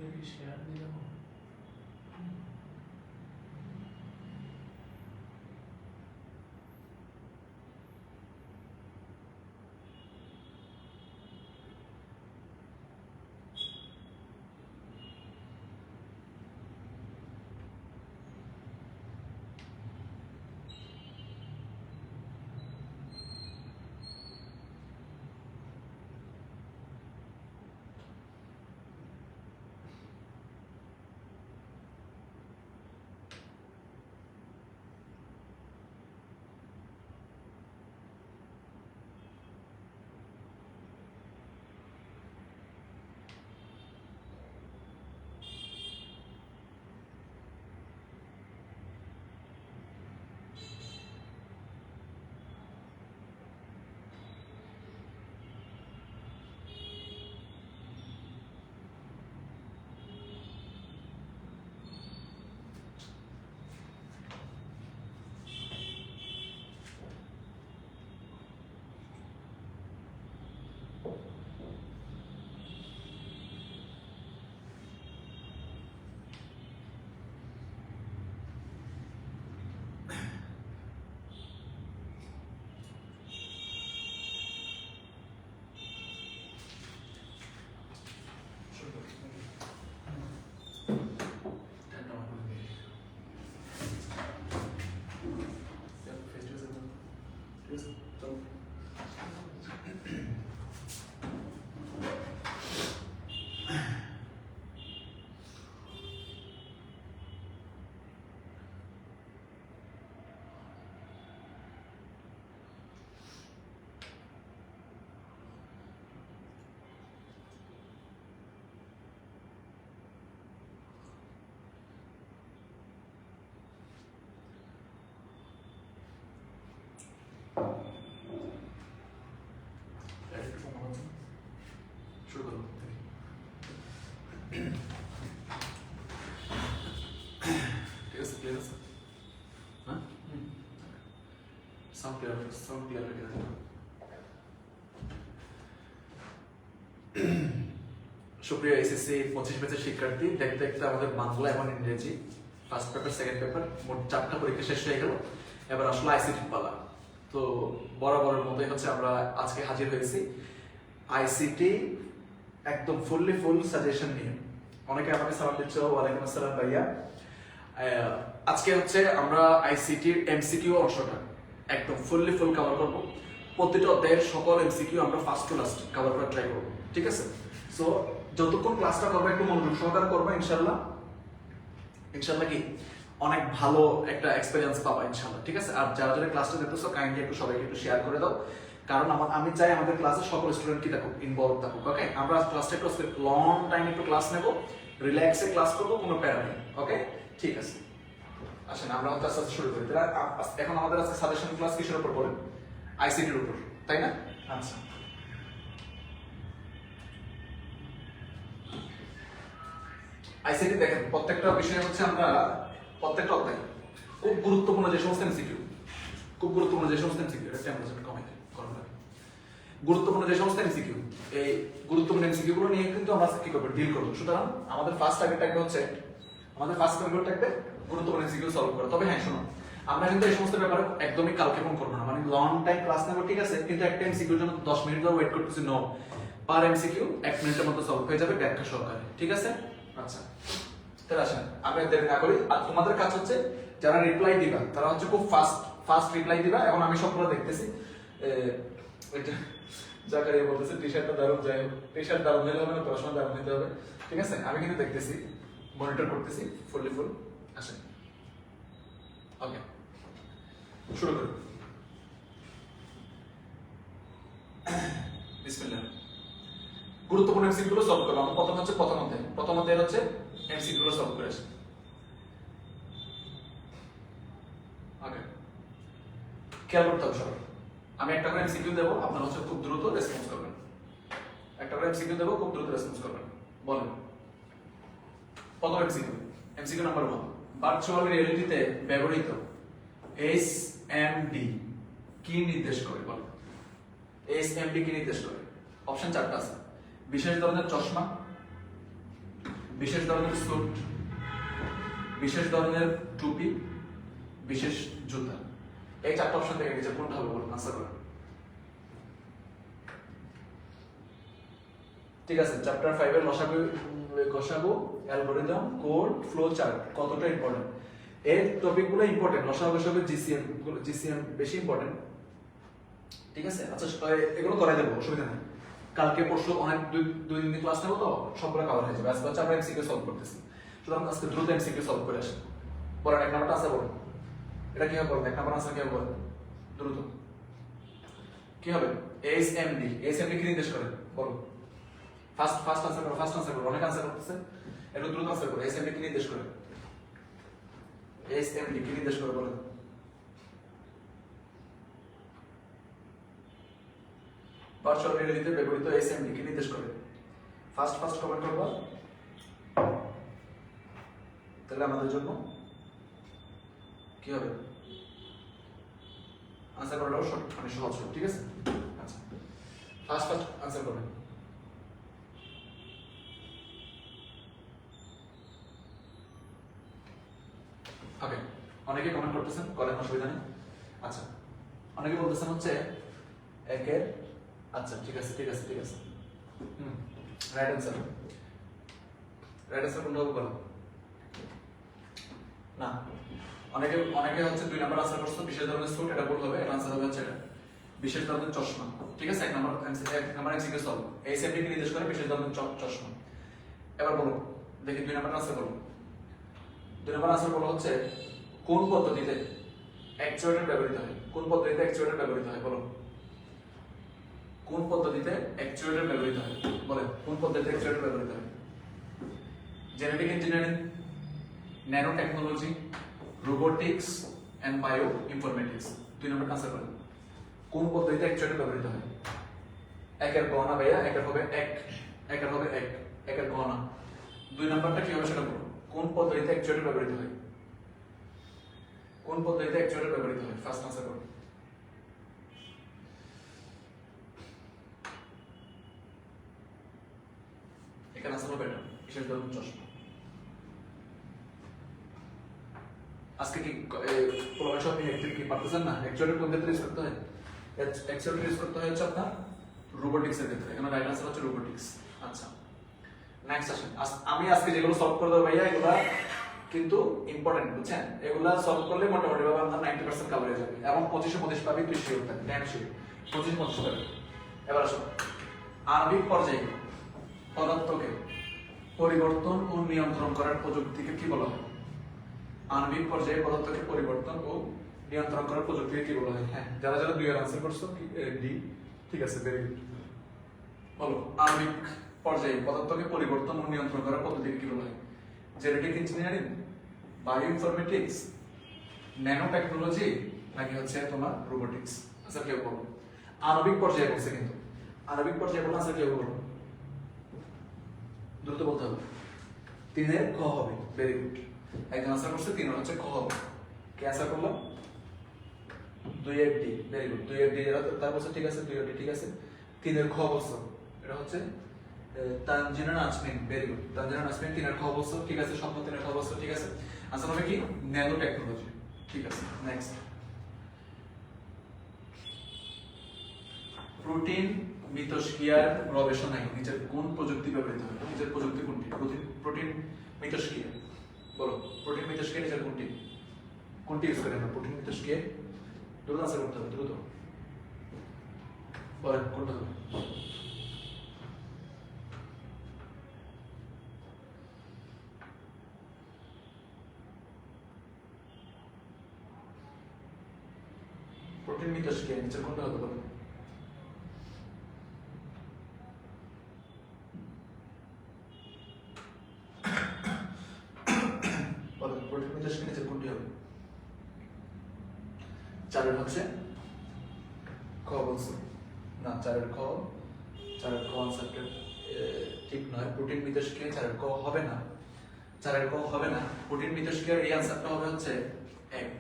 Maybe share the শুরু করুন। ঠিক আছে, ক্লিয়ার আছে? হ্যাঁ, সাউন্ড ক্লিয়ার রেখে দেন। সুপ্রিয় এসএসসি 25 ব্যাচের শিক্ষার্থী, দেখতে দেখতে আমাদের বাংলা এবং ইংরেজি ফার্স্ট পেপার সেকেন্ড পেপার মোট 4টা পরীক্ষা শেষ হয়ে গেল। এবার আসলে আইসিটি পালা। তো বরাবরের মতোই হচ্ছে আমরা আজকে হাজির হয়েছি আইসিটি একদম ফুল সাজেশন নিয়ে। অনেকে আমাকে সালাম দিচ্ছ, ওয়ালাইকুম আসসালাম ভাইয়া। আজকে হচ্ছে আমরা আইসিটির এমসিকিউ অংশটা একদম ফুল কভার করব। প্রতিটা অধ্যায়ের সকল এমসিকিউ আমরা ফার্স্ট টু লাস্ট কভার করার ট্রাই করব, ঠিক আছে? সো যতক্ষণ ক্লাসটা করবো একটু মনোযোগ সহকারে করবো, ইনশাল্লাহ কি অনেক ভালো একটা এক্সপেরিয়েন্স পাবা ইনশাল্লাহ, ঠিক আছে? আর যারা যারা ক্লাসটা দেখতেছো কাইন্ডলি একটু সবাইকে একটু শেয়ার করে দাও, কারণ আমি চাই আমাদের ক্লাসে সকল স্টুডেন্ট কি থাকুক, ইনভলভ থাকুক। ওকে, আমরা ক্লাসটা একটু লং টাইম একটু ক্লাস নেব, রিল্যাক্সে ক্লাস করবো, কোনো প্যারা নেই। ওকে, ঠিক আছে, আসেন আমরা আস্তে আস্তে শুরু করি। এখন আমাদের আজকে সাজেশন ক্লাস কিসের উপর বলেন? আইসিটির উপর, তাই না? আচ্ছা, আইসিটি দেখেন প্রত্যেকটা বিষয় হচ্ছে আমরা প্রত্যেকটা অধ্যায় খুব গুরুত্বপূর্ণ যে সমস্ত এমসিকিউ খুব গুরুত্বপূর্ণ যে সমস্ত এমসিকিউ এটা টেম্পারেচার কমে দেয় গরম লাগে। গুরুত্বপূর্ণ যে সমস্ত এমসিকিউ, এই গুরুত্বপূর্ণ এমসিকিউ গুলো নিয়ে কিন্তু আমরা কি করব, ডিল করব। সুতরাং আমাদের ফার্স্ট টার্গেট হচ্ছে গুরুত্বপূর্ণ এমসিকিউ সলভ করা। তবে হ্যাঁ শোনো, আমরা কিন্তু এই সমস্ত ব্যাপারে একদমই কালক্ষেপণ করবো না, মানে লং টাইম ক্লাস নেবো ঠিক আছে, কিন্তু একটা এমসিকিউর জন্য 10 মিনিট ধরে ওয়েট করতেছি, নো। পার এমসিকিউ 1 মিনিটের মধ্যে সলভ হয়ে যাবে ব্যাখ্যা সহকারে, ঠিক আছে? আচ্ছা তাহলে আসেন আমি দেরি না করি। আর তোমাদের কাজ হচ্ছে যারা রিপ্লাই দিবা তারা হচ্ছে খুব ফাস্ট রিপ্লাই দিবা। এখন আমি সবগুলো দেখতেছি, ওইটা জাকারিয়া বলতেছে টি-শার্টটা দারুণ, যাই হোক টি-শার্ট দারুণ হলে হবে না, পড়াশোনা দারুণ হতে হবে, ঠিক আছে? আমি কিন্তু দেখতেছি, মনিটর করতেছি ফুল। আসেন ওকে, শুরু করি। বিসমিল্লাহ। গুরুত্বপূর্ণ এমসিকিউ গুলো সলভ করলাম। প্রথম হচ্ছে প্রথম অধ্যায় হচ্ছে এমসিকিউ গুলো সলভ করে আসি। ওকে, খেয়াল করতে হবে সবাই। আমি একটা করে এমসিকিউ দেবো, আপনারা হচ্ছে খুব দ্রুত রেসপন্স করবেন। একটা করে এমসিকিউ দেবো, খুব দ্রুত রেসপন্স করবেন। বলেন প্রথম এমসিকিউ নাম্বার 1, ভার্চুয়াল রিয়েলিটিতে ব্যবহৃত এসএমডি কি নির্দেশ করে? বলেন এসএমডি কি নির্দেশ করে? অপশন 4টা আছে। বিশেষ ধরনের চশমা, বিশেষ ধরনের স্যুট, বিশেষ ধরনের টুপি, বিশেষ জুতা। এই 4টা অপশন থেকে নিচে কোনটা হবে বলুন, আনসার করেন। ঠিক আছে, চ্যাপ্টার 5 এর গসাগু অ্যালগরিদম, কোড, ফ্লো চার্ট কতটা ইম্পর্টেন্ট? এই টপিকগুলো ইম্পর্টেন্ট, লসাগু গসাগু জিসিএম বেশি ইম্পর্টেন্ট, ঠিক আছে? আচ্ছা এগুলো করাই দেবো, অসুবিধা নেই। কালকে পরশু অনেক 2 দিন ক্লাস নেবো, তো সবগুলো কভার হয়ে যাবে। আজকে হচ্ছে আমরা এমসিকিউ সলভ করতেছি, সুতরাং আজকে দ্রুত এমসিকিউ সলভ করে আসি। বলেন 1 নাম্বারটা আনসার বলুন। এটা কি হবে বলেন? 1 নাম্বার আনসার কি হবে বলেন দ্রুত? কি হবে? এসএমডি কি নির্দেশ করে বলো? ফার্স্ট আনসার করো, অনেক আনসার করতেছে, একটু দ্রুত আনসার করো। এসএমডি কি নির্দেশ করে? এসএমডি কি নির্দেশ করে বলেন? ভার্চুয়াল রিয়েলিটিতে ব্যবহৃত এসএমডি কি নির্দেশ করে? ফার্স্ট কমেন্ট করবো, তাহলে আমাদের জন্য কি হবে? আনসার করাটাও মানে সহজ হবে, ঠিক আছে? আচ্ছা ফার্স্ট আনসার করবেন। ওকে, অনেকে কমেন্ট করতেছেন, করেন, অসুবিধা নেই। আচ্ছা অনেকে বলতেছেন হচ্ছে একের, আচ্ছা ঠিক আছে রাইট অ্যান্সার কোনটা হবে বলো? না, অনেকে হচ্ছে 2 নাম্বার আনসার করছো, বিশেষ ধরনের স্যুট, এটা ভুল হবে। এটা আনসার হবে হচ্ছে এটা বিশেষ ধরনের চশমা, ঠিক আছে? 1 নাম্বার এমসিকিউ সলভ। এই সেটটি কি নির্দেশ করে? বিশেষ ধরনের চশমা। এবার বলো দেখি 2 নাম্বার আনসার বলো। 2 নাম্বার আনসার বলো হচ্ছে কোন পদ্ধতিতে অ্যাকচুয়েটর ব্যবহৃত হয়? কোন পদ্ধতিতে অ্যাকচুয়েটর ব্যবহৃত হয় বলো? কোন পদ্ধতিতে অ্যাকচুয়েটর ব্যবহৃত হয় বলেন? কোন পদ্ধতিতে অ্যাকচুয়েটর ব্যবহৃত হয়? Genetic engineering, nano technology, robotics and bio informatics. 2 number answer করেন। কোন পদ্ধতিতে অ্যাকচুয়েটর ব্যবহৃত হয়? একের গণনা ভাইয়া, একের হবে একের গণনা। 2 নাম্বারটা কি হবে সেটা বলো। কোন পদ্ধতিতে অ্যাকচুয়েটর ব্যবহৃত হয়? কোন পদ্ধতিতে অ্যাকচুয়েটর ব্যবহৃত হয়? ফার্স্ট আনসার করো। এখানে আনসার হবে এটা বিশেষ ধরনের চশমা। আজকে কি প্রবাস আপনি কি পারতেছেন না? অ্যাকচুয়েটর কোন ক্ষেত্রে ইউজ করতে হয়? অ্যাকচুয়েটর ইউজ করতে হয় হচ্ছে আপনার রোবোটিক্সের ক্ষেত্রে। এখানে রাইট আনসার হচ্ছে রোবোটিক্স। আচ্ছা নেক্সট আসেন। আমি আজকে যেগুলো সলভ করে দেবো ভাইয়া, এগুলা কিন্তু ইম্পর্টেন্ট, বুঝছেন? এগুলা সলভ করলে মোটামুটি ভাবে আপনার 90% কভার হয়ে যাবে, এবং 25 পাবি, তুই শিওর থাকবি, ড্যাম শিওর 25 পাবি। এবার আসুন, আণবিক পর্যায়ে পদার্থকে পরিবর্তন ও নিয়ন্ত্রণ করার প্রযুক্তিকে কি বলা হয়? আণবিক পর্যায়ে পদার্থকে পরিবর্তন ও নিয়ন্ত্রণ করার প্রযুক্তিকে কি বলা হয়? হ্যাঁ, যারা 2 এর আনসার করছো ডি, ঠিক আছে, ভেরি গুড। বলো আণবিক পর্যায়ে পদার্থকে পরিবর্তন ও নিয়ন্ত্রণ করার পদ্ধতিকে কি বলা হয়? Genetic engineering, bio informatics, nano technology, নাকি হচ্ছে তোমার রোবোটিক্স? আচ্ছা কেউ বলো। আণবিক পর্যায়ে বলছে, কিন্তু আণবিক পর্যায়ে বলো। আচ্ছা কেউ বলো, দ্রুত বলতে হবে। 3 এর খ হবে, ভেরি গুড। একজন আনসার করছে 3 এর হচ্ছে খ হবে। কে আনসার করলো? 2 এর ডি, ভেরি গুড। 2 এর ডি তার বলছো ঠিক আছে, 2 এর ডি ঠিক আছে। 3 এর খ বলছো, এটা হচ্ছে তানজিনা নাজমিন, ভেরি গুড। তানজিনা নাজমিন 3 এর খ বলছো, ঠিক আছে। স্বপ্ন 3 এর খ বলছো, ঠিক আছে। আনসার হবে কি ন্যানো টেকনোলজি, ঠিক আছে। নেক্সট, প্রোটিন মিথস্ক্রিয়ার গবেষণায় নিচের কোন প্রযুক্তি ব্যবহৃত হয়? নিচের প্রযুক্তি কোনটি? প্রোটিন মিথস্ক্রিয়া, বলো প্রোটিন মিথস্ক্রিয়া নিচের কোনটি? কোনটি ইউজ করেন আমরা প্রোটিন মিথস্ক্রিয়া? দ্রুত আনসার করতে হবে, দ্রুত বলেন কোনটা হবে? প্রোটিন মিথস্ক্রিয়া নিচের কোনটা হবে বলেন? বলেন প্রোটিন মিথস্ক্রিয়া নিচের কোনটি হবে? 4 এর হচ্ছে খ বলছো না, 4 এর খ আনসারটা ঠিক নয়। প্রোটিন মিথস্ক্রিয়া 4 এর ক হবে না, 4 এর ক হবে না। প্রোটিন মিথস্ক্রিয়ার এই আনসারটা হবে হচ্ছে 1,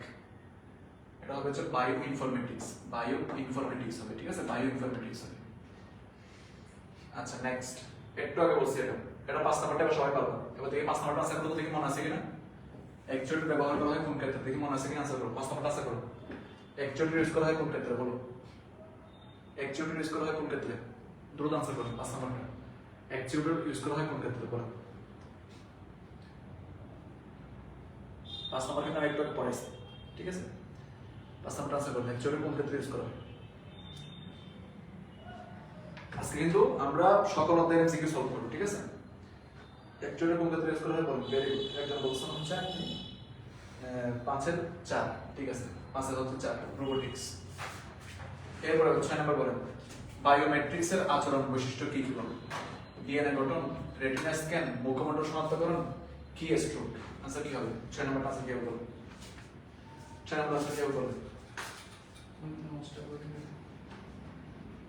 এটা হবে হচ্ছে বায়ো ইনফরমেটিক্স হবে, ঠিক আছে, বায়ো ইনফরমেটিক্স হবে। আচ্ছা নেক্সট, একটু আগে বলছি এটা 5 নাম্বারটা এবার সবাই পারবে। এবার দেখি 5 নাম্বারটা আনসার করতে দেখি মনে আছে কিনা। অ্যাকচুয়ালি ব্যবহার করা হয় কোন ক্ষেত্রে, দেখি মনে আছে কিনা আনসার করো। 5 নাম্বারটা আনসার করো। অ্যাকচুয়ালি ইউজ করা হয় কোন ক্ষেত্রে বলো? অ্যাকচুয়ালি ইউজ করা হয় কোন ক্ষেত্রে? দ্রুত আনসার করো 5 নাম্বারটা। অ্যাকচুয়ালি ইউজ করা হয় কোন ক্ষেত্রে বলো? 5 নাম্বার কিন্তু আমি একটু আগে পড়াইছি, ঠিক আছে। 5 নাম্বারটা আনসার করো, অ্যাকচুয়ালি কোন ক্ষেত্রে ইউজ করা হয়? আজকে কিন্তু আমরা সকল অধ্যায়ের এমসিকিউ সলভ করব, ঠিক আছে। অ্যাকচুয়ালি কোন ক্ষেত্রে ইউজ করা হয় বলুন। ভেরি গুড, একজন বলছেন হচ্ছে 5 এর 4, ঠিক আছে। 5 এর হচ্ছে 4 রোবোটিক্স। এরপরে 6 নাম্বার বলেন বায়োমেট্রিক্সের আচরণ বৈশিষ্ট্য কি কি বলেন? ডিএনএ গঠন, রেটিনা স্ক্যান, মুখমণ্ডল শনাক্তকরণ, কি স্ট্রোক? আনসার কি হবে? 6 নাম্বার আনসার কি হবে বলেন? 6 নাম্বার আনসার কি হবে বলেন?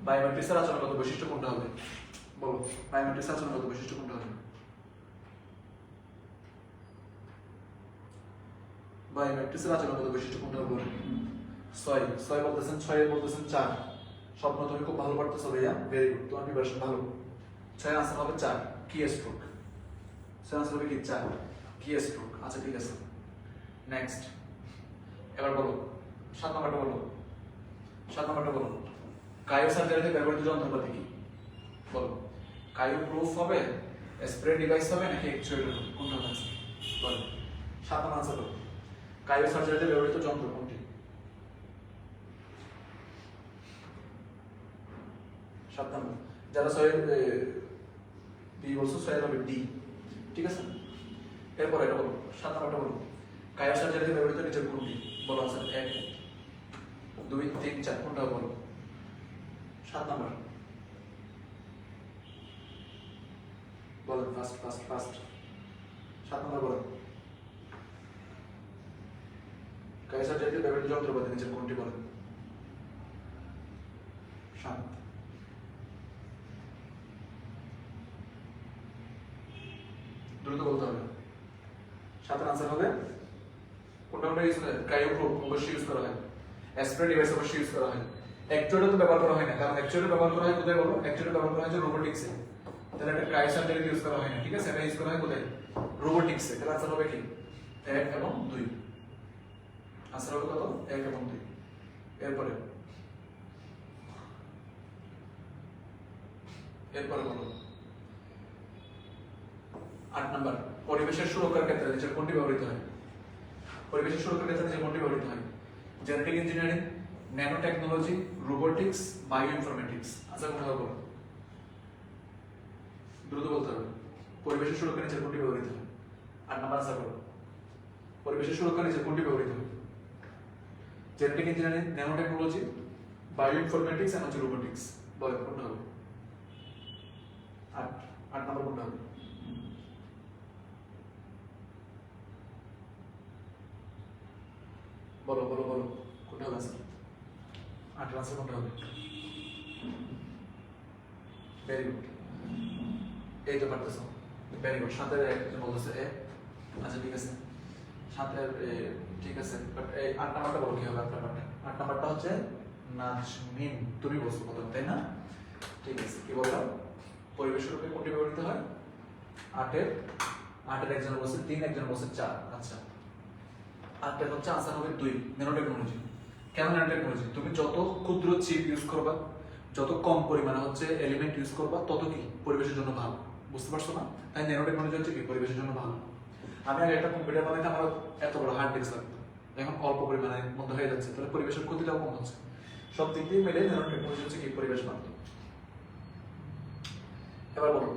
বায়োমেট্রিক্সের আচরণগত বৈশিষ্ট্য কোনটা হবে বলো? বায়োমেট্রিক্সের আচরণগত বৈশিষ্ট্য কোনটা হবে? বায়োমেট্রিক্সের আচরণগত বৈশিষ্ট্য কোনটা হবে বলেন? 6 বলতেছেন, 6 এর বলতেছেন 4। স্বপ্ন তুমি খুব ভালো পড়তেছো ভাইয়া, ভেরি গুড, তোমার প্রিপারেশন ভালো। 6 এর আনসার হবে 4, কি স্ট্রোক। 6 আনসার হবে কি 4, কি স্ট্রোক। আচ্ছা ঠিক আছে। নেক্সট, এবার বলো 7 নাম্বারটা বলো। 7 নাম্বারটা বলো কায়ো সার্জারিতে ব্যবহৃত যন্ত্রপাতি কি বলো? কায়ো প্রুফ হবে, স্প্রে ডিভাইস হবে নাকি অ্যাকচুয়েটর হবে? কোনটা হবে আনসার বলো? 7 নাম্বার আনসার বলো। কায়ো সার্জারিতে ব্যবহৃত যন্ত্র কোনটি? 7 নাম্বার। যারা 6 এর বি বলছো, 6 এর হবে ডি, ঠিক আছে। এরপর এটা বলো 7 নাম্বারটা বলো কায়ো সার্জারিতে ব্যবহৃত নিচের কোনটি বলো? আনসার 1, 2, 3, 4 কোনটা বলো? 7 নাম্বার বলেন, ফাস্ট 7 নাম্বার বলেন কায়ো সার্জারিতে ব্যবহৃত যন্ত্রপাতি নিচের কোনটি বলেন? 7, দ্রুত বলতে হবে। 7 এর আনসার হবে কোনটা ইউজ করা হয়? কায়ো প্রুফ অবশ্যই ইউজ করা হয়, স্প্রে ডিভাইস অবশ্যই ইউজ করা হয়। অ্যাকচুয়েটর তো ব্যবহার করা হয় না, কারণ অ্যাকচুয়েটর ব্যবহার করা হয় কোথায় বলো? অ্যাকচুয়েটর ব্যবহার করা হয় যে রোবোটিক্সে, তাহলে এটা কায়ো সার্জারিতে ইউজ করা হয় না, ঠিক আছে। এটা ইউজ করা হয় কোথায়? রোবোটিক্সে। তাহলে আনসার হবে কি 1 এবং 2। আনসার হবে কত? 1 এবং 2। এরপরে বলো 8 নাম্বার পরিবেশের সুরক্ষার ক্ষেত্রে নিচের কোনটি ব্যবহৃত হয়? পরিবেশের সুরক্ষার ক্ষেত্রে নিচের কোনটি ব্যবহৃত হয়? Genetic engineering, nano technology, robotics, bio informatics. আচ্ছা কোনটা হবে? দ্রুত বলতে হবে। পরিবেশের সুরক্ষার নিচের কোনটি ব্যবহৃত হয়? 8 নাম্বার আনসার করো। পরিবেশের সুরক্ষার নিচের কোনটি ব্যবহৃত হয়? Genetic engineering, nano technology, bio informatics and robotics. বলো কোনটা হবে? 8 নাম্বার কোনটা হবে? বলো কোনটা হবে আনসার? 8 এর আনসার কোনটা হবে? ভেরি গুড, এই তো পারতেছো, ভেরি গুড। 7 এর একজন বলতেছে এ, আচ্ছা ঠিক আছে। 7 এর ঠিক আছে, বাট এই 8 নাম্বারটা বলো কি হবে? 8 নাম্বারটা নাম্বারটা হচ্ছে নাজমিন, তুমি বলছো প্রথম, তাই না? ঠিক আছে, কি বললাম? পরিবেশ রূপে কোনটি ব্যবহৃত হয়? 8 এর একজন বলছে 3, একজন বলছে 4। আচ্ছা, 8 হচ্ছে আনসার হবে 2, ন্যানো টেকনোলজি। কেন ন্যানো টেকনোলজি? তুমি যত ক্ষুদ্র চিপ ইউজ করবা, যত কম পরিমাণে হচ্ছে এলিমেন্ট ইউজ করবা, তত কি পরিবেশের জন্য ভালো। বুঝতে পারছো না? তাই ন্যানো টেকনোলজি হচ্ছে কি পরিবেশের জন্য ভালো। আমি আগে একটা কম্পিউটার বানাইতে আমার এত বড় হার্ড ডিস্ক লাগতো, এখন অল্প পরিমাণের মধ্যে হয়ে যাচ্ছে, তাহলে পরিবেশের ক্ষতিটাও কম হচ্ছে। সব দিক দিয়ে মিলে ন্যানো টেকনোলজি হচ্ছে কি পরিবেশ বান্ধব। এবার বলো,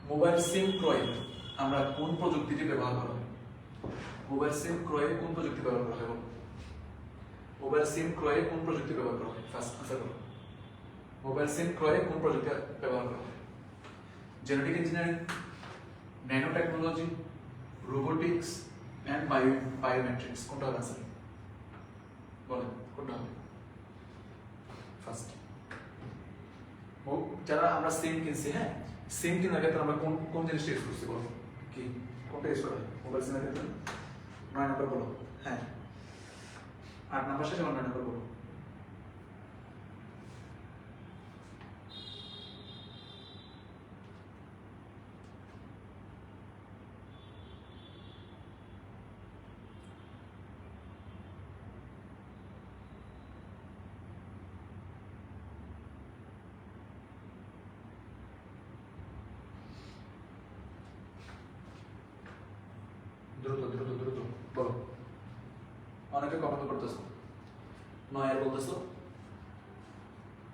মোবাইল সিম ক্রয়ে আমরা কোন প্রযুক্তিটি ব্যবহার করা হয়? মোবাইল সিম ক্রয়ে কোন প্রযুক্তি ব্যবহার করা হয়? বলো, মোবাইল সিম ক্রয়ে কোন প্রযুক্তি ব্যবহার করা হয়? ফার্স্ট আনসার করো। মোবাইল সিম ক্রয়ে কোন প্রযুক্তি ব্যবহার করা হয়? Genetic engineering, nano technology, robotics and biometrics, কোনটা হবে আনসার? বলেন কোনটা হবে? ফার্স্ট, যারা আমরা সিম কিনছি, হ্যাঁ, সিম কেনার ক্ষেত্রে আমরা কোন কোন জিনিসটা ইউজ করছি? বলো, কি কোনটা ইউজ করা হয় মোবাইল সিমের ক্ষেত্রে? 9 নাম্বার বলো। হ্যাঁ, 8 নাম্বার শেষে 9 নাম্বার বলো। দ্রুত দ্রুত দ্রুত বলো, অনেকে কমেন্ট করতেছো। 9 এর বলতেছো।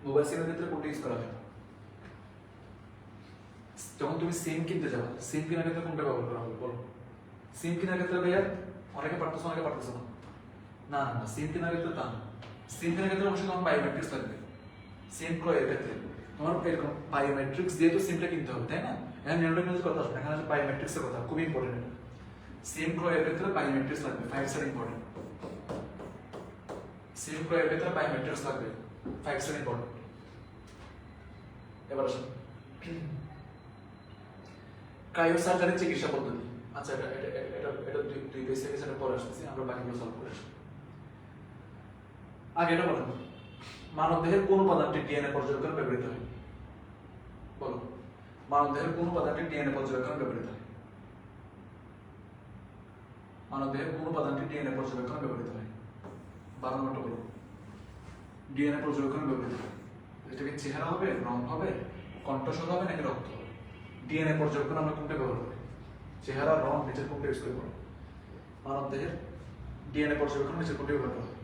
মোবাইল সিমের ক্ষেত্রে কোনটা ইউজ করা হয়? যখন তুমি সিম কিনতে যাবে, সিম কেনার ক্ষেত্রে কোনটা ব্যবহার করা হবে? বলো, সিম কেনার ক্ষেত্রে ভাইয়া অনেকে পারতেছো, অনেকে পারতেছো না। না না না, সিম কেনার ক্ষেত্রে তা না। সিম কেনার ক্ষেত্রে অবশ্যই তোমার বায়োমেট্রিক্স লাগবে। সিম ক্রয়ের ক্ষেত্রে তোমার এরকম বায়োমেট্রিক্স দিয়ে তো সিমটা কিনতে হবে, তাই না? এখানে ন্যানো টেকনোলজির কথা আসবে, এখানে বায়োমেট্রিক্সের কথা, খুবই ইম্পর্টেন্ট। সিম ক্রয়ের ক্ষেত্রে বায়োমেট্রিক্স লাগবে, 5 স্টার ইম্পর্টেন্ট। সিম ক্রয়ের ক্ষেত্রে বায়োমেট্রিক্স লাগবে, 5 স্টার ইম্পর্টেন্ট। এবার আসুন, ক্রায়োসার্জারি চিকিৎসা পদ্ধতি। আচ্ছা, এটা এটা এটা এটা দুই পেজ থেকে সেটা পরে আসতেছি, আমরা বাকিগুলো সলভ করে আসি। আগে এটা বলেন, মানবদেহের কোন উপাদানটি ডিএনএ পর্যবেক্ষণে ব্যবহৃত হয়? বলো, মানবদেহের কোন উপাদানটি ডিএনএ পর্যবেক্ষণে ব্যবহৃত হয়? মানবদেহের কোন উপাদানটি ডিএনএ পর্যবেক্ষণে ব্যবহৃত হয়? 12 নম্বরটা বলো, ডিএনএ পর্যবেক্ষণে ব্যবহৃত হয়। এটা কি চেহারা হবে, রং হবে, কণ্ঠস্বর হবে, নাকি রক্ত হবে? ডিএনএ পর্যবেক্ষণ আমরা কোনটা ব্যবহার করি? চেহারা, রং, নিচের কোনটা ইউজ করে? বলো, মানবদেহের ডিএনএ পর্যবেক্ষণ নিচের কোনটা ব্যবহার করা হয়?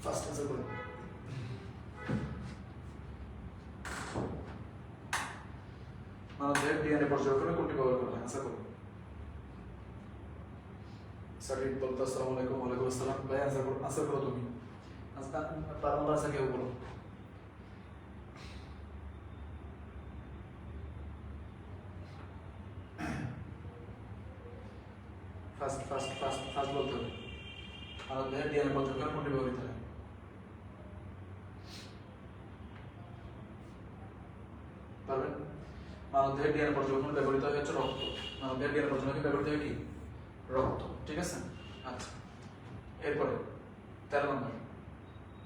ফার্স্ট আনসার করো। মানবদেহের ডিএনএ পর্যবেক্ষণে কোনটি ব্যবহার করা হয়? আনসার করো। সঠিক বলতো আসসালামু আলাইকুম। ওয়ালাইকুম আসসালাম। ভাই আনসার করো, আনসার করো তুমি। আজকে 12 নম্বর আনসার কেউ বলো। ফার্স্ট ফার্স্ট ফার্স্ট ফার্স্ট বলতে হবে। মানবদেহের ডিএনএ পর্যবেক্ষণে কোনটি ব্যবহৃত হয়? পারবেন? মানবদেহের ডিএনএ পর্যবেক্ষণে ব্যবহৃত হয় হচ্ছে রক্ত। মানবদেহের ডিএনএ পর্যবেক্ষণে ব্যবহৃত হয় কি? রক্ত। ঠিক আছে? আচ্ছা, এরপরে 13 নম্বর।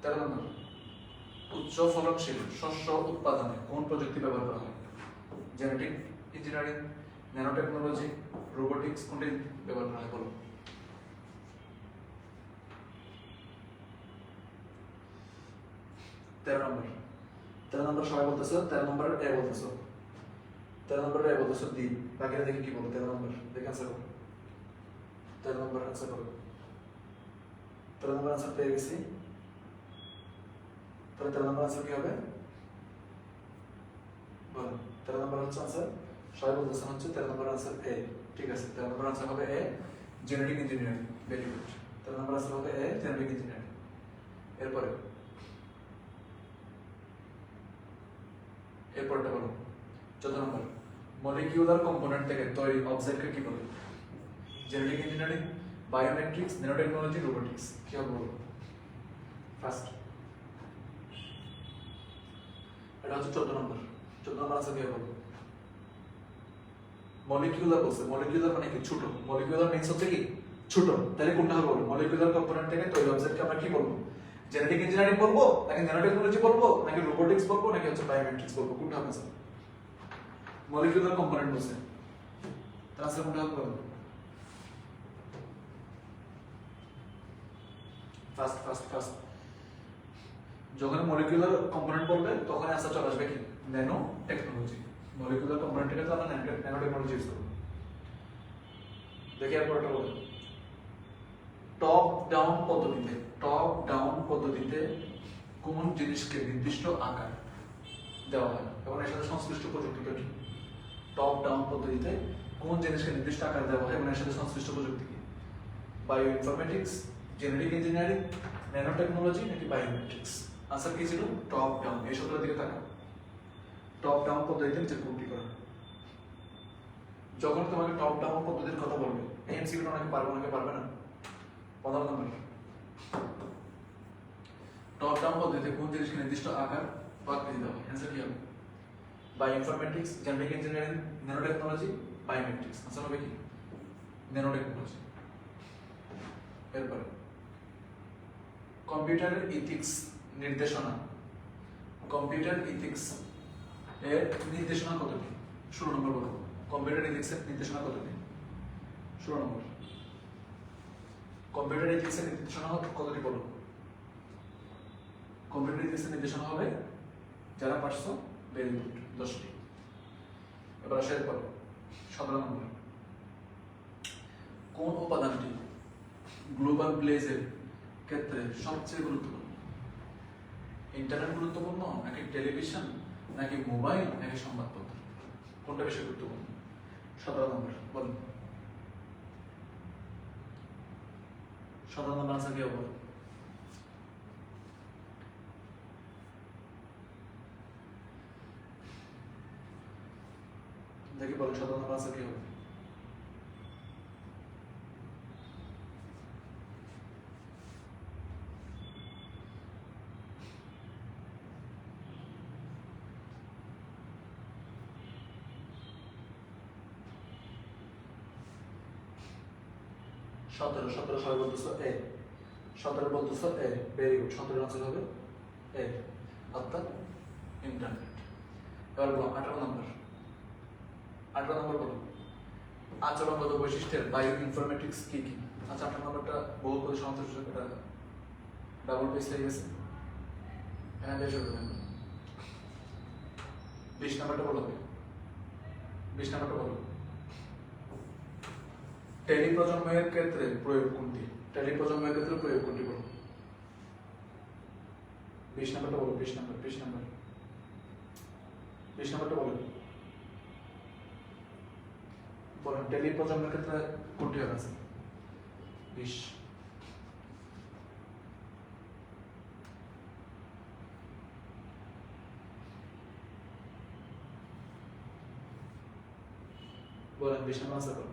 13 নম্বর, উচ্চ ফলনশীল শস্য উৎপাদনে কোন প্রযুক্তি ব্যবহার করা হয়? Genetic engineering, nano technology, robotics, কোনটি ব্যবহার করা হয়? বলো। তেরো নম্বর সবাই বলতেছো, 13 নম্বরের এ বলতেছো, 13 নম্বরের এ বলতেছো ডি, বাকিরা দেখি কি বলো। 13 নম্বর দেখে আনসার করো। 13 নম্বর আনসার করো। 13 নম্বর আনসার পেয়ে গেছি। তাহলে 13 নম্বর আনসার কি হবে? বলো, 13 নম্বর হচ্ছে আনসার, সবাই বলতেছেন হচ্ছে 13 নম্বর আনসার এ। ঠিক আছে, 13 নম্বর আনসার হবে এ, জেনেটিক ইঞ্জিনিয়ারিং। Very good. 13 নম্বর আনসার হবে এ, জেনেটিক ইঞ্জিনিয়ারিং। এরপরটা বলো, 14 নম্বর, মলিকিউলার কম্পোনেন্ট থেকে তৈরি অবজেক্টকে কি বলে? Genetic engineering, biometrics, nano technology, robotics, কি হবে বলো? ফার্স্ট, এটা হচ্ছে 14 নম্বর। 14 নম্বর আনসার কি হবে? মলিকিউলার বলছে, মলিকিউলার মানে কি? ছোট। মলিকিউলার মিন্স হচ্ছে কি? ছোট। তাহলে কোনটা হবে বলো? মলিকিউলার কম্পোনেন্ট থেকে তৈরি অবজেক্টকে আমরা কি বলবো? জেনেটিক ইঞ্জিনিয়ারিং বলবো নাকি ন্যানোটেকনোলজি বলবো নাকি রোবোটিক্স বলবো নাকি হচ্ছে বায়োমেট্রিক্স বলবো, কোনটা হবে স্যার? মলিকিউলার কম্পোনেন্ট বলছে, তাহলে স্যার কোনটা হবে? ফার্স্ট যখন মলিকিউলার কম্পোনেন্ট বলবে তখন অ্যান্সার চলে আসবে কি ন্যানো টেকনোলজি। মলিকিউলার কম্পোনেন্টকে তো আমরা ন্যানো টেকনোলজি ইউজ করব। দেখি এরপরটা বলি, টপ ডাউন পদ্ধতিতে কোন জিনিসকে নির্দিষ্ট আকার দেওয়া হয় এবং এর সাথে সংশ্লিষ্ট প্রযুক্তিটা কি? টপ ডাউন পদ্ধতিতে কোন জিনিসকে নির্দিষ্ট আকার দেওয়া হয় এবং এর সাথে সংশ্লিষ্ট প্রযুক্তি কি? Bio informatics, genetic engineering, nano technology নাকি বায়োমেট্রিক্স? আনসার কি ছিল? Top down. এই শব্দটার দিকে তাকাও, টপ ডাউন পদ্ধতিতে নিচে কোনটি করা। যখন তোমাকে টপ ডাউন পদ্ধতির কথা বলবে, এই এমসিকিউটা অনেকে পারবে অনেকে পারবে না। 15 নম্বর, টপ ডাউন পদ্ধতিতে কোন জিনিসকে নির্দিষ্ট আকার বা আকৃতি দেওয়া হয়? অ্যান্সার কি হবে? Bio informatics, genetic engineering, nano technology, biometrics. Answer হবে কি ন্যানো টেকনোলজি। এরপরে কম্পিউটারের ইথিক্স নির্দেশনা, কম্পিউটার ইথিক্স এর নির্দেশনা কতটি? 16 নম্বর বলবো, কম্পিউটার ইথিক্স এর নির্দেশনা কতটি? 16 নম্বর, কম্পিউটার ইথিক্স এর নির্দেশনা কতটি বলো? কম্পিউটার ইথিক্স এর নির্দেশনা হবে, যারা পারছো ভেরি গুড, 10টি। এবার আসে এরপরে 17 নম্বর, কোন উপাদানটি গ্লোবাল ভিলেজের ক্ষেত্রে সবচেয়ে গুরুত্বপূর্ণ? ইন্টারনেট গুরুত্বপূর্ণ নাকি টেলিভিশন নাকি মোবাইল নাকি সংবাদপত্র, কোনটা বেশি গুরুত্বপূর্ণ? 17 নম্বর বলুন, 17 নম্বর আনসার কি হবে? দেখি বলুন 17 নম্বর আনসার কি হবে? সতেরো সবাই বলতেছো এ, 17 বলতেছো এ, ভেরি গুড, 17 আনসার হবে এ, অর্থাৎ ইন্টারনেট। এবার বলো 18 নম্বর, 18 নম্বর বলো, আচরণগত বৈশিষ্ট্যের বায়ো ইনফরমেটিক্স কি কি? আচ্ছা 18 নম্বরটা বহু পদ সমান্তরাল এটা ডাবল পেজ হয়ে গেছে, হ্যাঁ বেশ হবে। 20 নম্বরটা বলো, 20 নম্বরটা বলো, টেলিপ্রজন্মের ক্ষেত্রে প্রয়োগ কোনটি? টেলিপ্রজন্মের ক্ষেত্রে প্রয়োগ কোনটি বলো? 20 নম্বরটা বলো, 20 নম্বর, 20 নম্বর, 20 নম্বরটা বলো, বলেন টেলিপ্রজন্মের ক্ষেত্রে কোনটি হবে? 20, বলেন 20 নম্বর আনসার করো।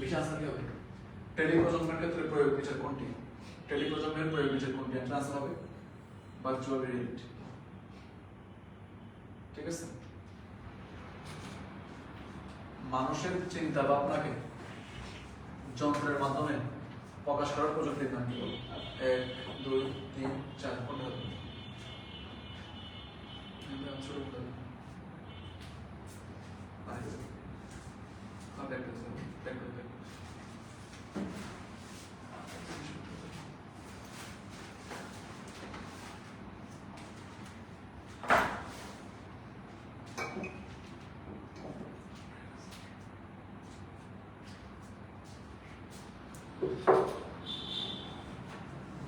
বিশেষ আনসার কি হবে? টেলিপ্রজন্মের ক্ষেত্রে প্রয়োগ বিচার কোনটি? টেলিপ্রজন্মের প্রয়োগ বিচার কোনটি? আনসার হবে ভার্চুয়াল রিয়েলিটি। ঠিক আছে, মানুষের চিন্তা ভাবনাকে যন্ত্রের মাধ্যমে প্রকাশ করার প্রযুক্তির নাম কি? 1, 2, 3, 4 কোনটা হবে?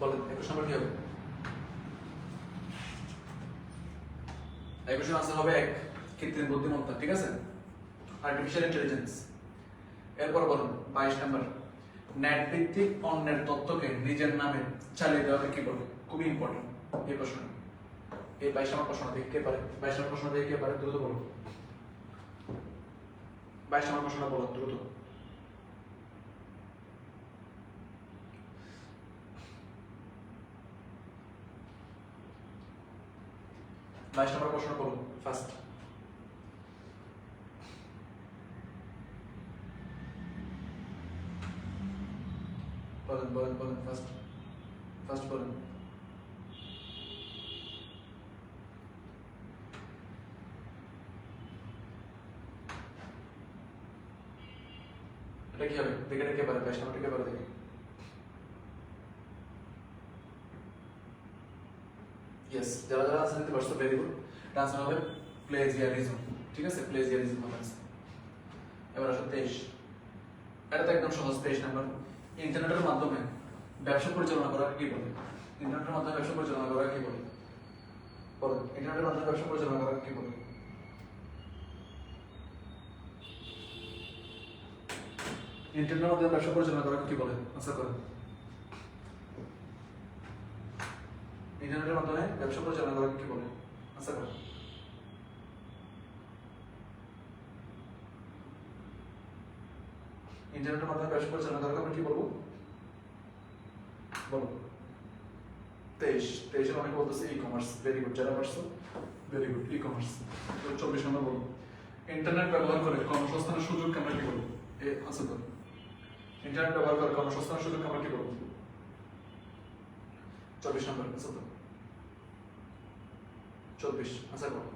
বলেন 21 নম্বর কি হবে? 21 আনসার হবে 1, কৃত্রিম বুদ্ধিমত্তা। ঠিক আছে, আর্টিফিশিয়াল ইন্টেলিজেন্স। এরপর বলুন 22 নম্বর, নেট ভিত্তিক অন্যের তথ্যকে নিজের নামে চালিয়ে দেওয়াকে কি বলে? খুবই ইম্পর্টেন্ট এই প্রশ্ন। এই 22 নম্বর প্রশ্ন দেখে কে পারে? 22 নম্বর প্রশ্ন দেখে কে পারে? দ্রুত বলো, 22 নম্বর প্রশ্নটা বলো দ্রুত। 22 নম্বর প্রশ্ন বলো ফার্স্ট। বলেন বলেন বলেন ফার্স্ট ফার্স্ট বলেন। এটা কি হবে? দেখে কে পারে? 22 নাম্বারটা কে পারে দেখি। ইয়েস, যারা যারা আনসার দিতে পারছো ভেরি গুড। আনসার হবে প্লেজিয়ারিজম। ঠিক আছে, প্লেজিয়ারিজম হবে answer। এবার আসো 23। এটা তো একদম সহজ। 23 নাম্বার, ইন্টারনেটের মাধ্যমে ব্যবসা পরিচালনা করা কি বলে? ইন্টারনেটের মাধ্যমে ব্যবসা পরিচালনা করা কি বলে? বলেন, ইন্টারনেটের মাধ্যমে ব্যবসা পরিচালনা করা কি বলে? ইন্টারনেটের মাধ্যমে ব্যবসা পরিচালনা করা কি বলে? আনসার করেন। ইন্টারনেটের মাধ্যমে ব্যবসা পরিচালনা করা কি বলে? আনসার করেন। ইন্টারনেটের মাধ্যমে ব্যবসা পরিচালনা করা আমরা কি বলবো? বলো। 23 অনেকে বলতেছে ই কমার্স। ভেরি গুড, যারা পারছো ভেরি গুড, ই কমার্স। 24 নম্বর বলো, ইন্টারনেট ব্যবহার করে কর্মসংস্থানের সুযোগ আমরা কি বলবো? আনসার করো। ইন্টারনেট ব্যবহার করে কর্মসংস্থানের সুযোগ আমরা কি বলবো? 24 নম্বর আনসার করো। 24 আনসার করো।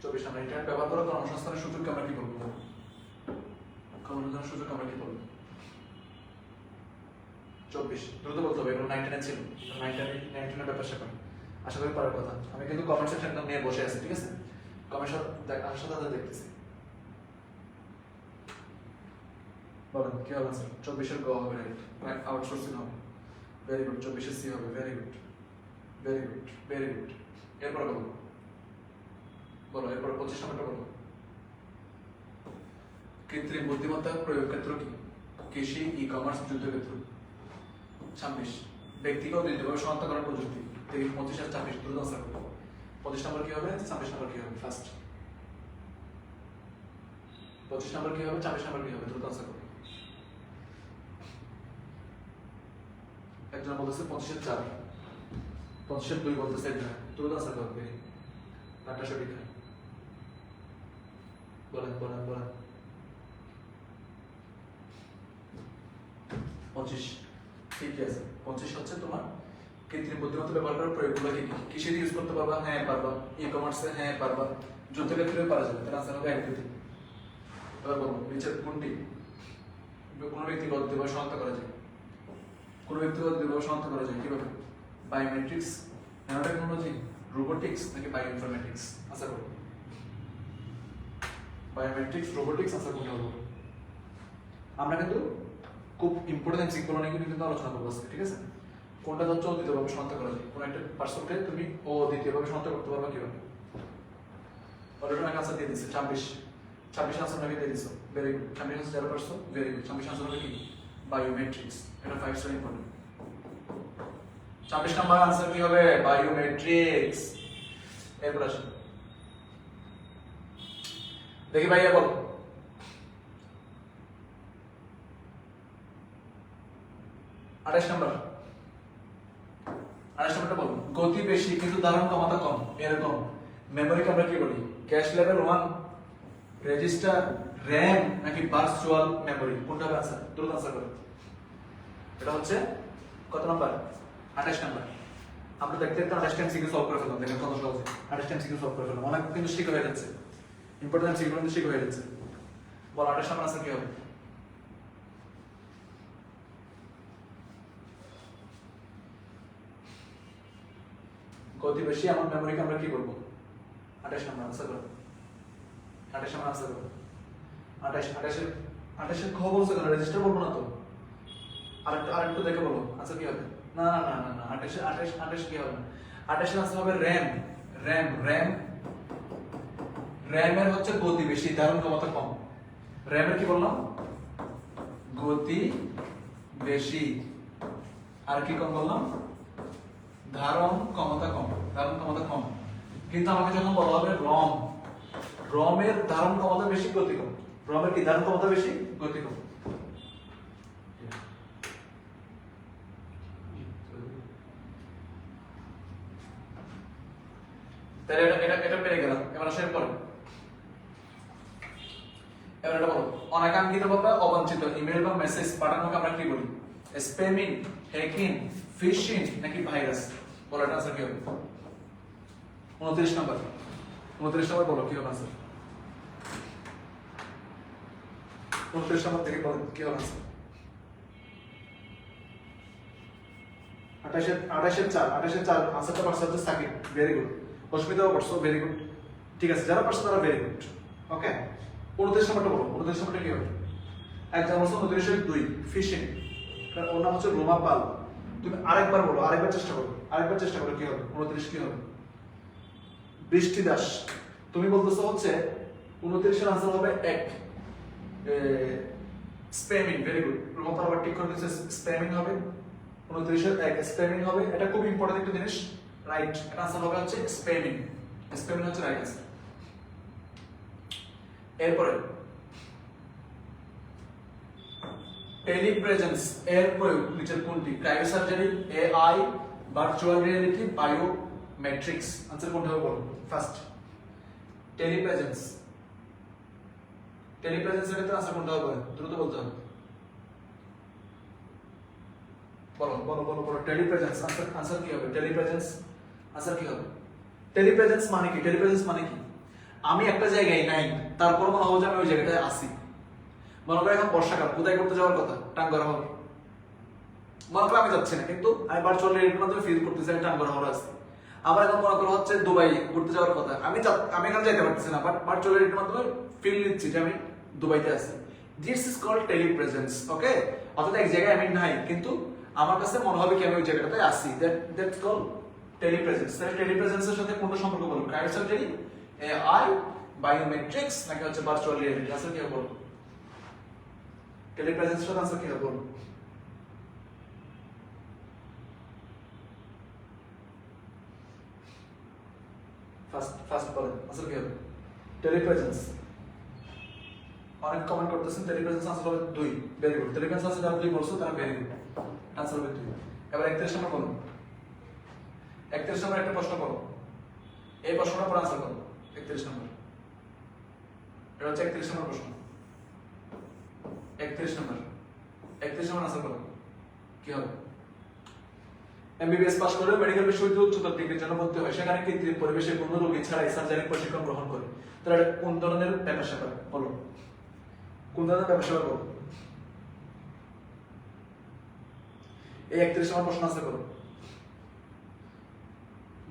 24 নম্বর, ইন্টারনেট ব্যবহার করে কর্মসংস্থানের সুযোগ আমরা কি বলবো? কর্মসংস্থানের সুযোগ আমরা কি বলবো? 24 দ্রুত বলতে হবে, এগুলো 99 ছিল। 99 এর ব্যাপার স্যাপার আশা করি পারার কথা। আমি কিন্তু কমেন্ট সেকশন নিয়ে বসে আছি, ঠিক আছে? কমেন্ট আসার সাথে দেখতেছি। বলেন কি হবে আনসার? 24 এর গ হবে, রাইট। আউটসোর্সিং হবে, ভেরি গুড। 24 এর সি হবে, very good very good very good. এরপর বলো, বলো এরপর 25 নম্বরটা বলো। কৃত্রিম বুদ্ধিমত্তার প্রয়োগ ক্ষেত্র কি? কৃষি, ই কমার্স, যুদ্ধক্ষেত্র। 26 ব্যক্তিগত দ্বিতীয়ভাবে শনাক্ত করার প্রযুক্তি। দেখি 25 আর 26 দ্রুত আনসার করো। 25 নম্বর কি হবে, 26 নম্বর কি হবে? ফার্স্ট 25 নম্বর কি হবে, 26 নম্বর কি হবে? দ্রুত আনসার করো। একজন বলতেছে 25 এর 4, 25 এর 2 বলতেছে একজন। দ্রুত আনসার করো, দেখি কারটা সঠিক হয়। বলেন বলেন বলেন। 25 ঠিকই আছে। 25 হচ্ছে তোমার কৃত্রিম বুদ্ধিমত্তা ব্যবহার করার প্রয়োগগুলো কি কি? কৃষিতে ইউজ করতে পারবা? হ্যাঁ পারবা। ই কমার্সে? হ্যাঁ পারবা। যুদ্ধক্ষেত্রেও পারা যাবে। তাহলে আনসার হবে 1 2 3। এবার বলো, নিচের কোনটি কোনো ব্যক্তিগত দিবস শনাক্ত করা যায়? কোনো ব্যক্তিগত দিবস শনাক্ত করা যায় কিভাবে? বায়োমেট্রিক্স, ন্যানোটেকনোলজি, রোবোটিক্স নাকি বায়ো ইনফরমেটিক্স? আনসার করো। বায়োমেট্রিক্স, রোবোটিক্স, আনসার কোনটা হবে? আমরা কিন্তু খুব ইম্পর্টেন্ট সিগুলো নিয়ে কিন্তু আলোচনা করবো আজকে, ঠিক আছে? কোনটা হচ্ছে দ্বিতীয়ভাবে শনাক্ত করা যায়? কোন একটা পার্সনকে তুমি ও দ্বিতীয়ভাবে শনাক্ত করতে পারবা কিভাবে? অলরেডি অনেক আনসার দিয়ে দিচ্ছে। 26 আনসার নাকি দিয়ে দিছো, ভেরি গুড। 26 আনসার যারা পারছো ভেরি গুড। 26 আনসার হবে কি? বায়োমেট্রিক্স। এটা 5 স্টার ইম্পর্টেন্ট। 26 নাম্বার আনসার কি হবে? বায়োমেট্রিক্স। এরপর আসো, দেখি ভাইয়া বল। 28 নাম্বার, 28 নাম্বারটা বল। গতি বেশি কিন্তু ধারণ ক্ষমতা কম, এরকম মেমোরিকে আমরা কি বলি? ক্যাশ লেভেল 1, রেজিস্টার, র‍্যাম নাকি ভার্চুয়াল মেমোরি? কোনটা হবে আনসার? দ্রুত আনসার করো। এটা হচ্ছে কত নাম্বার? 28 নাম্বার। আমরা দেখতে দেখতে 28 টাইম সিকিউ সলভ করে ফেললাম। দেখেন কত সহজে 28 টাইম সিকিউ সলভ করে ফেললাম। অনেক কিন্তু শিখে হয়ে যাচ্ছে, ইম্পর্টেন্ট সিকিউ কিন্তু শিখে হয়ে যাচ্ছে। বল 28 নাম্বার আনসার কি হবে? গতি বেশি আমার মেমোরিকে আমরা কি বলবো? 28 নাম্বার আনসার করো। 28 নাম্বার আনসার করো। 28 এর খ বলছো কেন? রেজিস্টার বলবো না তো? আরেকটু দেখে বলো আনসার কি হবে? না না না না না, 28 কি হবে? 28 এর আনসার হবে র‍্যাম। র‍্যাম এর হচ্ছে গতি বেশি, ধারণ ক্ষমতা কম। র‍্যাম এর কি বললাম? গতি বেশি, আর কি কম বললাম? ধারণ ক্ষমতা কম। কিন্তু আমাকে যখন বলা হবে রম এর ধারণ ক্ষমতা বেশি, গতি কম। রম এর কি ধারণ ক্ষমতা বেশি, গতি কম। তাহলে এটা পেরে গেলাম। এবার আসলে পরে এবার এটা বলো, অনাকাঙ্ক্ষিত অনাকাঙ্ক্ষিতভাবে অবাঞ্ছিত ইমেল বা মেসেজ পাঠানোকে আমরা কি বলি? স্প্যামিং, হ্যাকিং, ফিশিং নাকি ভাইরাস? বলো এটা আনসার কি হবে? 29 নাম্বার বলো কি হবে আনসার? 29 নাম্বার থেকে বলো কি হবে আনসার? 28-4 আনসারটা পারছে হচ্ছে সাকিব, ভেরি গুড। অস্মিতাও পারছো, ভেরি গুড। ঠিক আছে, যারা পারছো তারা ভেরি গুড। ওকে, 29 নাম্বারটা বলো, 29 নাম্বারটা কি হবে? একদম বলছো 29-2 ফিশিং, ওর নাম হচ্ছে রোমা পাল। তুমি আরেকবার বলো, আরেকবার চেষ্টা করো কি হবে? 29 কি হবে? বৃষ্টি দাস। তুমি বলতেছো হচ্ছে 29 এর আনসার হবে 1 স্প্যামিং, ভেরি গুড। রোমা পাল আবার ঠিক করে দিচ্ছে স্প্যামিং হবে। 29 এর 1 স্প্যামিং হবে, এটা খুব ইম্পর্টেন্ট একটা জিনিস, রাইট। এটা আনসার হবে হচ্ছে স্প্যামিং হচ্ছে রাইট আনসার। এরপরে টেলিপ্রেজেন্স এর প্রয়োগ নিচের কোনটি? Cryosurgery, AI, virtual reality, biometrics. Answer কোনটা হবে বলো? ফার্স্ট টেলিপ্রেজেন্স এর ক্ষেত্রে আনসার কোনটা হবে? দ্রুত বলতে হবে। বলো টেলিপ্রেজেন্স আনসার কি হবে? টেলিপ্রেজেন্স আনসার কি হবে? টেলিপ্রেজেন্স মানে কি? আমি একটা জায়গায় নাই, তারপর মনে হবে যে আমি ওই জায়গাটায় আছি। মনে করো এখন বর্ষাকাল, কোথায় ঘুরতে যাওয়ার কথা? টাঙ্গার হল। মনে করো আমি যাচ্ছি না, কিন্তু আমি ভার্চুয়াল রিয়েলিটির মাধ্যমে ফিল করতেছি আমি টাঙ্গার হলে আছি। আবার এখন মনে করো হচ্ছে দুবাই ঘুরতে যাওয়ার কথা, আমি এখানে যাইতে পারতেছি না, বাট ভার্চুয়াল রিয়েলিটির মাধ্যমে ফিল নিচ্ছি যে আমি দুবাইতে আছি। This is called telepresence. Okay, অর্থাৎ এক জায়গায় আমি নাই, কিন্তু আমার কাছে মনে হবে কি আমি ওই জায়গাটাতে আছি। That's called telepresence. তাহলে টেলিপ্রেজেন্সের সাথে কোনটা সম্পর্ক বলবো? ক্রায়োসার্জারি, এআই, বায়োমেট্রিক্স নাকি হচ্ছে ভার্চুয়াল রিয়েলিটি? আনসার কি হবে বলবো? টেলিপ্রেজেন্সের সাথে আনসার কি হবে বলবো? ফার্স্ট বলেন আনসার কি হবে? টেলিপ্রেজেন্স। অনেক কমেন্ট করতেছেন টেলিপ্রেজেন্স আনসার হবে 2, ভেরি গুড। টেলিপ্রেজেন্স আনসার যারা 2 বলছো তারা ভেরি গুড, আনসার হবে 2। এবার 31 নম্বর বলুন। 31 নম্বর একটা প্রশ্ন করো, এই প্রশ্নটা পর আনসার করো। 31 নম্বর, এটা হচ্ছে 31 নম্বর প্রশ্ন। 31 নম্বর আনসার করো কি হবে? এমবিবিএস পাস করে মেডিকেল বিশ্ববিদ্যালয়ে উচ্চতর ডিগ্রির জন্য ভর্তি হয়, সেখানে কৃত্রিম পরিবেশে কোনো রোগী ছাড়াই সার্জারি প্রশিক্ষণ গ্রহণ করে। তাহলে এটা কোন ধরনের ব্যবসা বলো? কোন ধরনের ব্যবসা বলো? এই 31 নম্বর প্রশ্ন আনসার করো,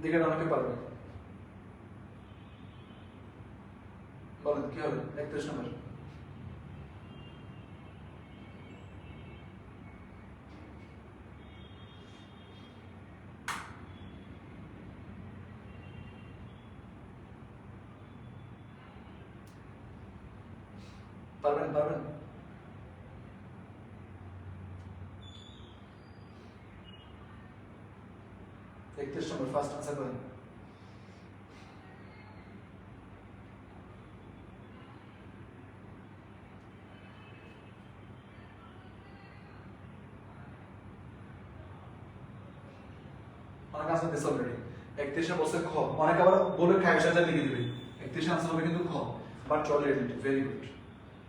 দেখে অনেকে পারবে। বলেন কি হবে 31 নম্বর? পারবেন 31 নম্বর ফার্স্ট আনসার করেন। অনেক আনসার দিছে অলরেডি। 31 এ বলছে খ, অনেক আবার বলে ক্রায়োসার্জারি লিখে দিবে। 31 আনসার হবে কিন্তু খ, virtual reality, very good.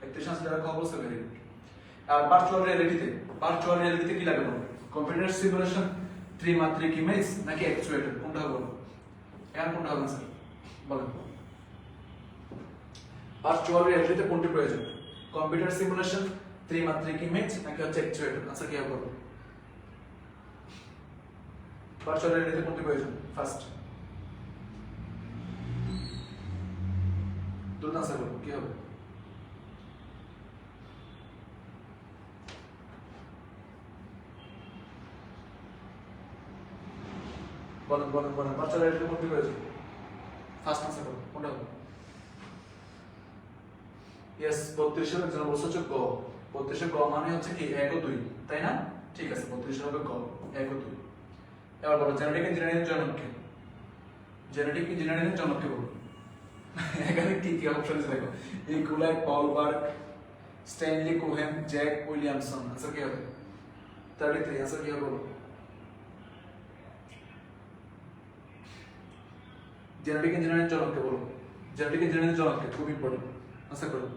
31 answer যারা খ বলছে ভেরি গুড। আর ভার্চুয়াল রিয়েলিটিতে কি লাগে বলো? কম্পিউটার সিমুলেশন, ত্রিমাত্রিক ইমেজ নাকি অ্যাকচুয়েটর? কোনটা হবে বলো? এখন কোনটা হবে স্যার বলেন? ভার্চুয়াল রিয়েলিটিতে কোনটি প্রয়োজন? কম্পিউটার সিমুলেশন, ত্রিমাত্রিক ইমেজ নাকি হচ্ছে অ্যাকচুয়েটর? আনসার কি হবে বলো? ভার্চুয়াল রিয়েলিটিতে কোনটি প্রয়োজন? ফার্স্ট দ্রুত আনসার বলো কি হবে? বলেন ভার্চুয়াল রিয়েলিটিতে কোনটি প্রয়োজন? ফার্স্ট আনসার করো কোনটা হবে? ইয়েস, 32 এর জন্য বলছো হচ্ছে গ। 32 এর গ মানে হচ্ছে কি 1 ও 2, তাই না? ঠিক আছে, 32 হবে গ, 1 ও 2। এবার বলো জেনেটিক ইঞ্জিনিয়ারিং এর জনক কে? বলো। এখানে কি অপশন আছে দেখো, ইকুলাই, Paul Berg, Stanley Cohen, Jack Williamson. Answer কি হবে? 33 আনসার কি হবে বলো? জেনেটিক ইঞ্জিনিয়ারিং জনক কে বলো। খুব ইম্পর্টেন্ট, আনসার করো।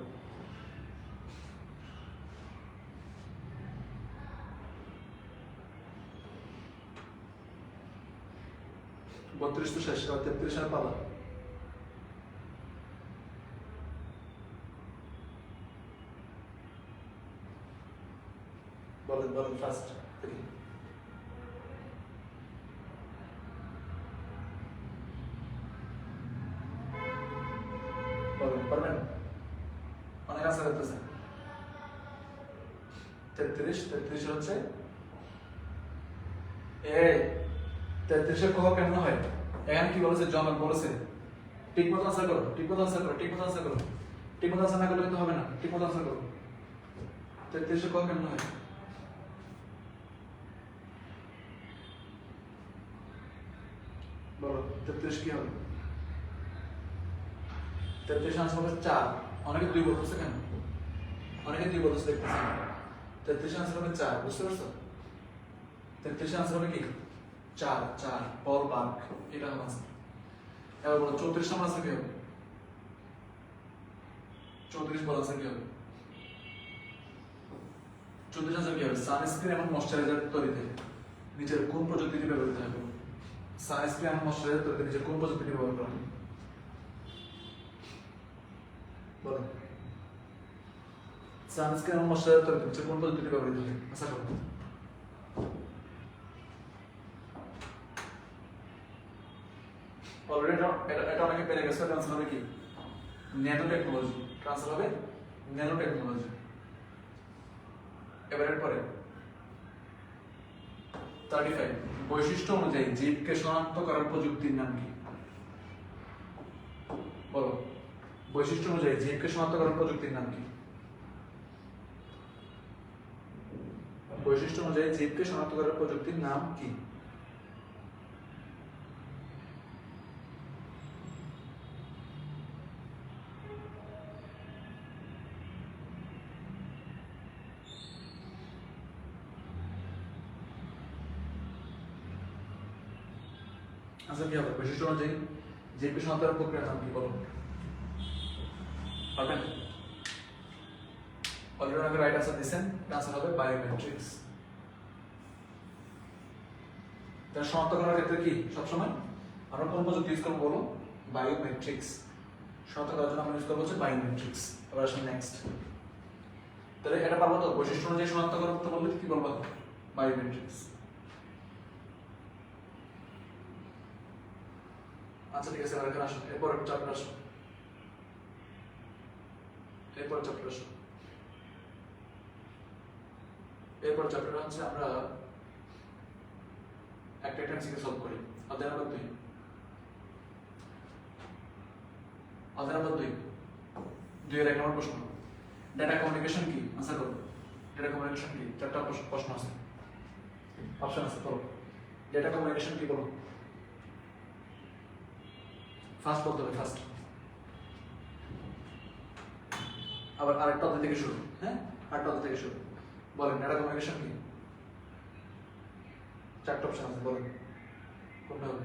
32 তো শেষ, 33 আর পালা। বলেন বলেন ফার্স্ট দেখি। বলেন পারবেন? অনেক আশা করতেছেন। 33 হচ্ছে এই 33 কহ কেমন হয়? এখানে কি বলেছে? জনক বলেছে ঠিক মতো আনসার করো, ঠিক মতো আনসার করো, ঠিক মতো আনসার করো, ঠিক মতো আনসার না করলে কিন্তু হবে না। ঠিক মতো আনসার করো। 33 কহ কেমন হয়? বলো 33 কি হবে? 33 আনসার হবে 4। অনেকে 2 বলতেছে কেন? অনেকে 2 বলতেছে দেখতেছেন। 33 আনসার হবে 4, বুঝতে পারছো? 33 আনসার হবে কি? 4 4 বল পার্ক, এটা হবে আনসার। এবার বলো 34 নম্বর আনসার কি হবে? 34 বল আনসার কি হবে? 34 আনসার কি হবে? সানস্ক্রিন এবং ময়শ্চারাইজার তৈরিতে নিচের কোন প্রযুক্তিটি ব্যবহৃত হবে? সানস্ক্রিন এবং ময়শ্চারাইজার তৈরিতে নিচের কোন প্রযুক্তিটি ব্যবহার করা হয়? বলো সানস্ক্রিন এবং ময়শ্চারাইজার তৈরিতে নিচের কোন প্রযুক্তিটি ব্যবহৃত হয়? আশা করো। অলরেডি এটা অনেকে পেরে গেছে। ট্রান্সফার হবে কি? Nano technology. ট্রান্সফার হবে ন্যানো টেকনোলজি। এবারের পরে 35 বৈশিষ্ট্য অনুযায়ী জীবকে শনাক্ত করার প্রযুক্তির নাম কি? বলো বৈশিষ্ট্য অনুযায়ী জীবকে শনাক্ত করার প্রযুক্তির নাম কি? বৈশিষ্ট্য অনুযায়ী জীবকে শনাক্ত করার প্রযুক্তির নাম কি? আচ্ছা কি হবে? বৈশিষ্ট্য অনুযায়ী জীবকে শনাক্ত করার প্রক্রিয়ার নাম কি? বলো পারবেন? অলরেডি আমাকে রাইট আনসার দিয়েছেন। আনসার হবে বায়োমেট্রিক্স। তার শনাক্ত করার ক্ষেত্রে কি সবসময় আমরা কোন প্রযুক্তি ইউজ করবো? বলো বায়োমেট্রিক্স। শনাক্ত করার জন্য আমরা ইউজ করবো হচ্ছে বায়োমেট্রিক্স। এবার আসুন নেক্সট। তাহলে এটা পারবো তো? বৈশিষ্ট্য অনুযায়ী শনাক্ত করতে বললে কি বলবো? বায়োমেট্রিক্স। আচ্ছা ঠিক আছে, এবার এখানে আসুন। এরপর চ্যাপ্টার আসুন। এরপর চ্যাপ্টার আসুন। এরপর চ্যাপ্টার হচ্ছে আমরা একটা এমসিকিউ সলভ করি। অধ্যায় নম্বর 2। অধ্যায় নম্বর 2 এর 1 নম্বর প্রশ্ন। ডেটা কমিউনিকেশন কি? আনসার করো। ডেটা কমিউনিকেশন কি? চারটা প্রশ্ন আছে, অপশন আছে। বলো ডেটা কমিউনিকেশন কি? বলো ফার্স্ট বলতে হবে, ফার্স্ট। আবার আরেকটা অধ্যায় থেকে শুরু। হ্যাঁ, আরেকটা অধ্যায় থেকে শুরু। বলেন ডেটা কমিউনিকেশন কি? চারটা অপশন আছে, বলেন কোনটা হবে?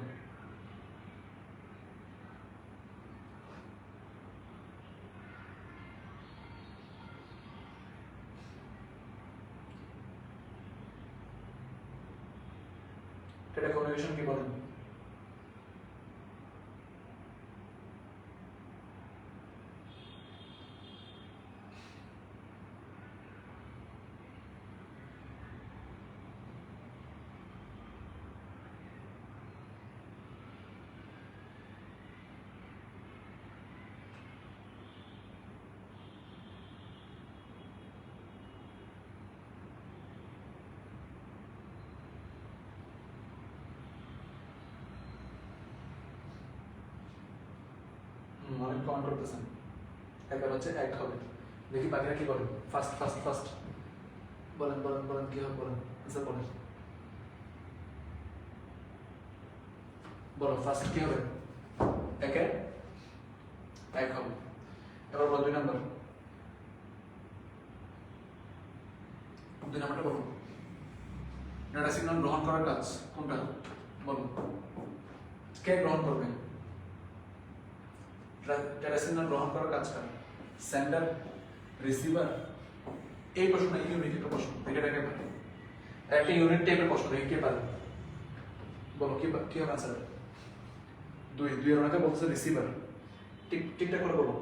ডেটা কমিউনিকেশন কি? বলেন। অনেক কমেন্ট করতেছেন। একবার হচ্ছে এক হবে। দেখি বাকিরা কি বলে। ফার্স্ট ফার্স্ট ফার্স্ট বলেন বলেন বলেন কি হবে? বলেন আচ্ছা বলেন, বলো ফার্স্ট কি হবে? একে এক হবে। এবার বলো 2 নম্বর। 2 নম্বরটা বলো। ডাটা সিগন্যাল গ্রহণ করার কাজ কোনটা? বলো কে গ্রহণ করবে? ডাটা সিগন্যাল গ্রহণ করার কাজ কার? Sender, receiver? এই প্রশ্ন ইউনিট একটা প্রশ্ন। এটাকে একটা ইউনিট টাইপের প্রশ্ন। দেখি কে পারে? বলো কি কি হবে আনসার? দুইয়ের অনেকে বলতেছে রিসিভার। ঠিকঠাক করে বলো।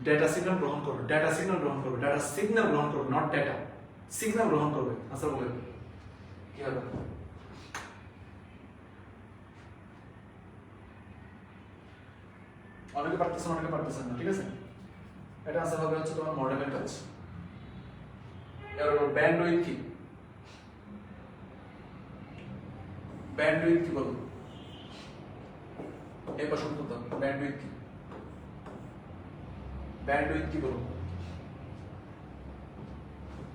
ডেটা সিগন্যাল গ্রহণ করবে, ডেটা সিগন্যাল গ্রহণ করবে, ডেটা সিগন্যাল গ্রহণ করবে, নট ডেটা সিগন্যাল গ্রহণ করবে। আচ্ছা বলে কি হবে? অনেকে পারতেছেন, অনেকে পারতেছেন না, ঠিক আছে? এটা আনসার হবে হচ্ছে তোমার মডেমের কাজ। এর ব্যান্ডউইথ কি? ব্যান্ডউইথ কি বলো? এই প্রশ্ন উত্তর দাও। ব্যান্ডউইথ কি? ব্যান্ডউইথ কি বলো?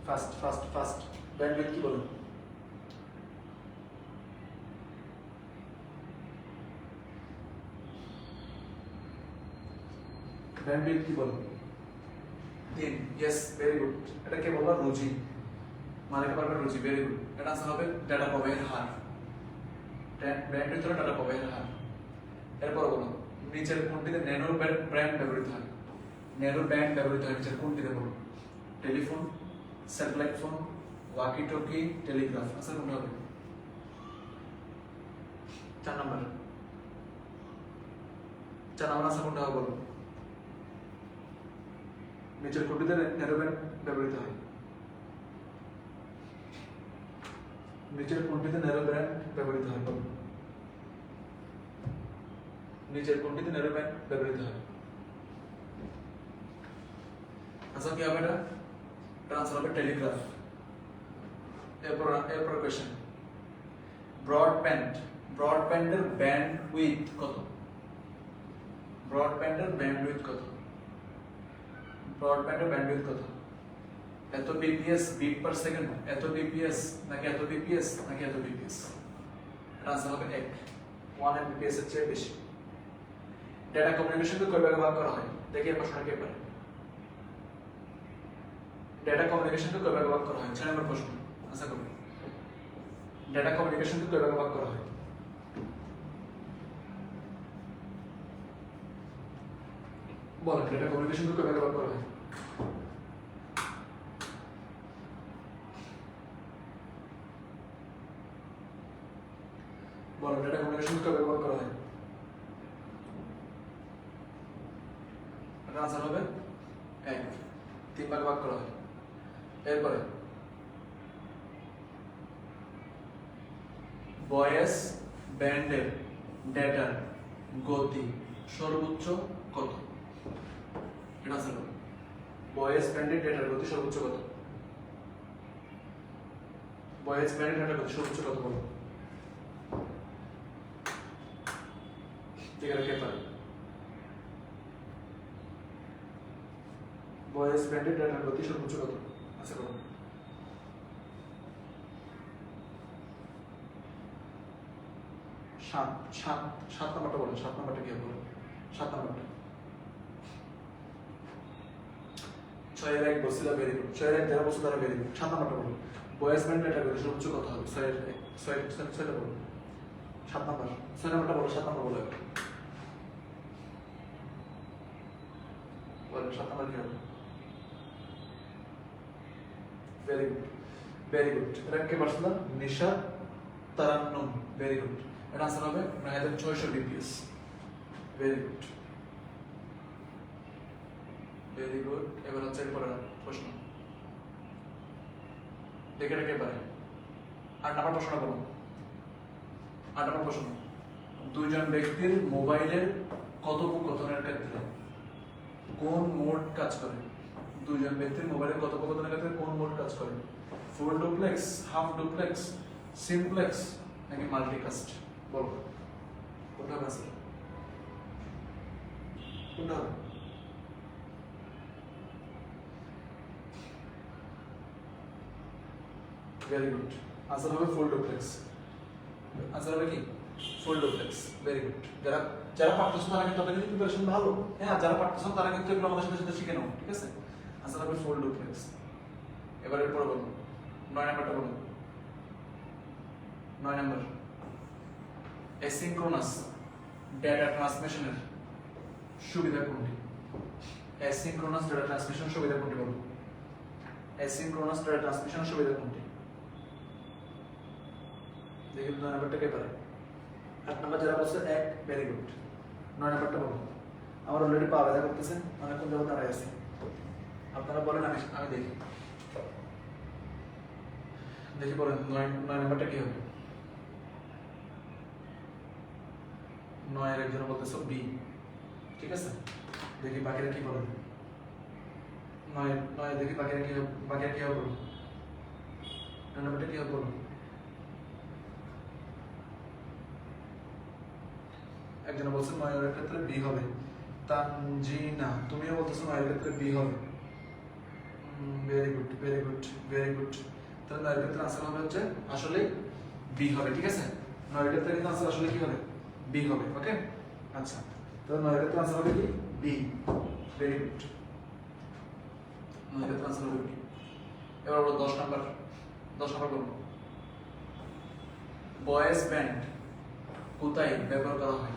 ফাস্ট ব্যান্ডউইথ কি বলো? ব্যান্ডউইথ কি বলো? তিন। Yes, very good. এটা কে বললো? রুচি। মালিকা পারবে রুচি, ভেরি গুড। এটা আনসার হবে ডাটা প্রবাহের হার। ব্যান্ডউইথ হলো ডাটা প্রবাহের হার। এরপর বলো নিচের কোনটিতে ন্যানো ব্যান্ড ব্যবহৃত হয়? ন্যানো ব্যান্ড ব্যবহৃত হয় নিচের কোনটিতে বলো? Telephone, satellite phone, walkie talkie, Telegraph. Answer কোনটা হবে? 4 নাম্বার। 4 নাম্বার আনসার কোনটা হবে বলো? নিচের কোনটিতে ন্যানো ব্যান্ড ব্যবহৃত হয়? নিচের কোনটিতে ন্যানো ব্যান্ড ব্যবহৃত হয় বলো? নিচের কোনটিতে ন্যানো ব্যান্ড ব্যবহৃত হয়? আনসার কি হবে? এটা আনসার হবে টেলিগ্রাফ। এরপর কোশ্চেন, ব্রডব্যান্ডের ব্যান্ডউইথ কত? ব্রডব্যান্ডের ব্যান্ডউইথ কত? ব্রডব্যান্ডের ব্যান্ডউইথ কত? এত বিপিএস, বিট পার সেকেন্ড, এত বিপিএস নাকি এত বিপিএস নাকি এত বিপিএস? এটা আনসার হবে 1 Mbps এর চেয়ে বেশি। ডেটা কমিউনিকেশনকে কয় ভাগে ভাগ করা হয়? দেখি এই প্রশ্নটা কে পারে। ডেটা কমিউনিকেশনকে কয় ভাগে ভাগ করা হয়? 6 নম্বর প্রশ্ন। আনসার করুন। ডেটা কমিউনিকেশনকে কয় ভাগে ভাগ করা হয়? বলেন, ডেটা কমিউনিকেশনকে কয় ভাগে ভাগ করা হয়? বলেন, ডেটা কমিউনিকেশনকে কয় ভাগে ভাগ করা হয়? আনসার হবে 1, 3 ভাগে ভাগ করা হয়। এরপরে ভয়েস ব্যান্ডের ডেটার গতি সর্বোচ্চ কত? এটা আনসার হবে ভয়েস ব্যান্ডের ডেটার গতি সর্বোচ্চ কত? ভয়েস ব্যান্ডের ডেটার গতি সর্বোচ্চ কত বলো? ঠিক আছে, কে পারে? ভয়েস ব্যান্ডের ডেটার গতি সর্বোচ্চ কত? আচ্ছা করুন। 7 নাম্বারটা বলেন। 7 নাম্বারটা কি হবে? 7 নাম্বারটা 6 এর 1 বলছিল, ভেরি গুড। 6 এর 1 যারা বলছিল তারা ভেরি গুড। 7 নাম্বারটা বলুন। ভয়েস ব্যান্ডের ডেটার গতি সর্বোচ্চ কত হবে? 6 এর 1, 6টা বলুন। 7 নাম্বার, 6 নাম্বারটা বলো। 7 নাম্বার বলো। বলেন 7 নাম্বার কি হবে? Very good, very good. এটা কে পারছিল? নিশা তারান্নুম, ভেরি গুড। এটা আনসার হবে 9600 BPS. Very good, very good. এবার হচ্ছে এরপরে প্রশ্ন, দেখে রেখে পারে। 8 নাম্বার প্রশ্নটা বলুন। 8 নাম্বার প্রশ্ন, দুইজন ব্যক্তির মোবাইলের কথোপকথনের ক্ষেত্রে কোন মোড কাজ করে? দুইজন ব্যক্তির মোবাইলের কথোপকথনের ক্ষেত্রে কোন মোড কাজ করে? Full duplex, half duplex, simplex নাকি মাল্টিকাস্ট? বলো কোনটা হবে? কোনটা হবে? Very good. আনসার হবে ফুল ডুপ্লেক্স। আনসার হবে কি? Full duplex. Very good. যারা যারা পারতেছেন তারা কিন্তু তাদের প্রিপারেশন ভালো। হ্যাঁ, যারা পারতেছেন তারা কিন্তু এগুলো আমাদের সাথে সাথে শিখে নাও, ঠিক আছে? আনসার হবে ফুল ডুপ্লেক্স। এবার এরপর বলুন 9 নাম্বারটা বলুন। 9 নাম্বার, অ্যাসিনক্রোনাস ডেটা ট্রান্সমিশনের সুবিধা কোনটি? অ্যাসিনক্রোনাস ডেটা ট্রান্সমিশন সুবিধা কোনটি বলুন? অ্যাসিনক্রোনাস ডেটা ট্রান্সমিশন সুবিধা কোনটি? দেখি 9 নাম্বারটা কে পারে? 8 নাম্বার যারা বলছে 1 ভেরি গুড 9 নাম্বারটা বলো আমার অলরেডি পা ব্যথা করতেছে অনেকক্ষণ যাবত দাঁড়ায় আছি আপনারা বলেন আমি দেখি দেখি বলেন 9 নাম্বারটা কি হবে 9 এর একজন বলতেছে বি ঠিক আছে দেখি বাকিরা কি বলেন 9 দেখি বাকিরা কি হবে বলুন 9 নাম্বারটা কি হবে বলুন একজন বলছে 9 এর ক্ষেত্রে বি হবে তানজিনা তুমিও বলতেছো 9 এর ক্ষেত্রে বি হবে ভেরি গুড তাহলে 9 এর ক্ষেত্রে आंसर হবে হচ্ছে আসলে বি হবে ঠিক আছে 9 এর ক্ষেত্রে কিন্তু आंसर আসলে কি হবে বি হবে ওকে আচ্ছা তাহলে 9 এর ক্ষেত্রে आंसर হবে কি বি ভেরি গুড 9 এর ক্ষেত্রে आंसर হবে বি এবার আমরা 10 নাম্বার করব বয়েজ ব্যান্ড কোথায় ব্যবহার করা হয়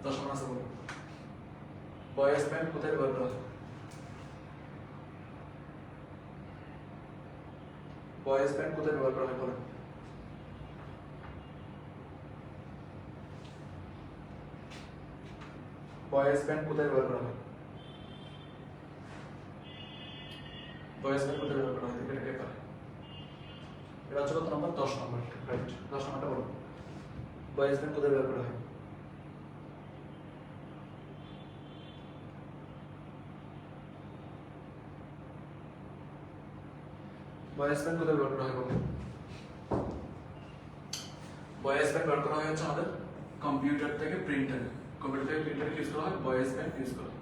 10 নাম্বার আছে বলুন বয়েজ ব্যান্ড কোথায় ব্যবহার করা হয় বয়েজ ব্যান্ড কোথায় ব্যবহার করা হয় বলেন বয়েজ ব্যান্ড কোথায় ব্যবহার করা হয় বয়েজ ব্যান্ড কোথায় ব্যবহার করা হয় এটা কে পারে এটা হচ্ছে কত নাম্বার 10 নাম্বার রাইট 10 নাম্বারটা বলুন বয়েজ ব্যান্ড কোথায় ব্যবহার করা হয় বয়েজ ব্যান্ড কোথায় ব্যবহার করা হয় বলুন বয়েজ ব্যান্ড ব্যবহার করা হয় হচ্ছে আমাদের কম্পিউটার থেকে প্রিন্টারে ইউজ করা হয় বয়েজ ব্যান্ড ইউজ করা হয়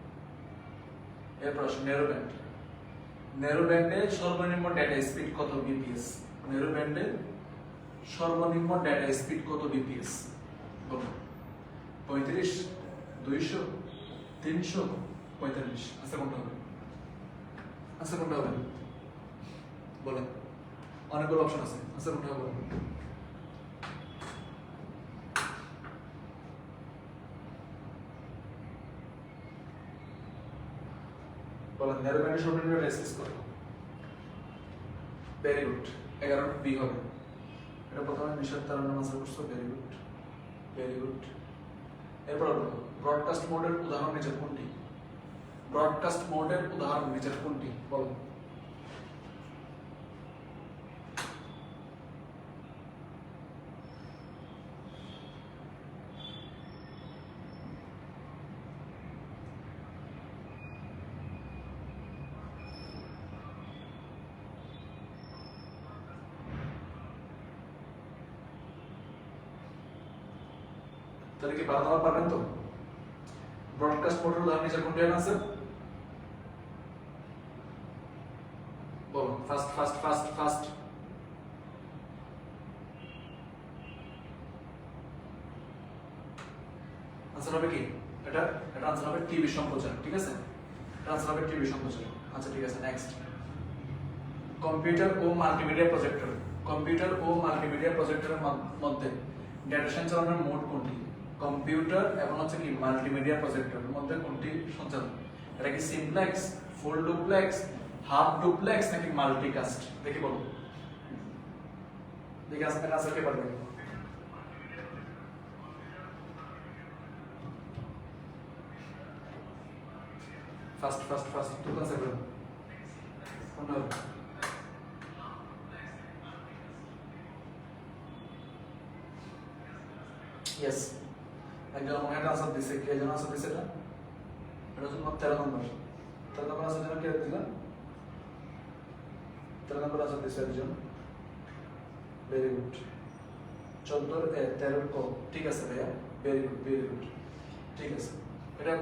এরপর আসুন ন্যারো ব্যান্ডের সর্বনিম্ন ডেটা স্পিড কত বিপিএস ন্যারো ব্যান্ডের সর্বনিম্ন ডেটা স্পিড কত বিপিএস বলুন 35 200 300 45 আচ্ছা কোনটা হবে বলেন অনেকগুলো অপশন আছে আচ্ছা কোনটা হবে বলেন ন্যারো ব্যান্ডের সর্বনিম্ন ডেটা স্পিড কত ভেরি গুড 11 বি হবে এটা প্রথমে নিশাত তার নাম আনসার করছো ভেরি গুড এরপর ব্রডকাস্ট মোডের উদাহরণ নিচের কোনটি বলো তাহলে কি 12 নাম্বার পারবেন তো ব্রডকাস্ট মোডের উদাহরণ নিচে কোনটি আছে বলো ফাস্ট আনসার হবে কি এটা আনসার হবে টিভি সম্প্রচার ঠিক আছে এটা আনসার হবে টিভি সম্প্রচার আচ্ছা ঠিক আছে নেক্সট কম্পিউটার ও মাল্টিমিডিয়া প্রজেক্টরের মধ্যে ডেটা সঞ্চালনের মোড কোনটি কম্পিউটার এবং হচ্ছে কি মাল্টিমিডিয়া প্রজেক্টরের মধ্যে কোনটি সঞ্চালন এটা কি simplex full duplex half duplex নাকি মাল্টিকাস্ট দেখি বলো দেখি আনসার কে পারবে ফাস্ট তুই আনসার করো কোনটা ইয়েস একজন মনে হয় আনসার দিছে কে জন আনসার দিছে এটা হচ্ছে 13 নম্বর আনসার জন কে দিলেন 13 নম্বর আনসার দিছে একজন ভেরি গুড 14 13 কো ঠিক আছে ভাইয়া ভেরি গুড ঠিক আছে এটা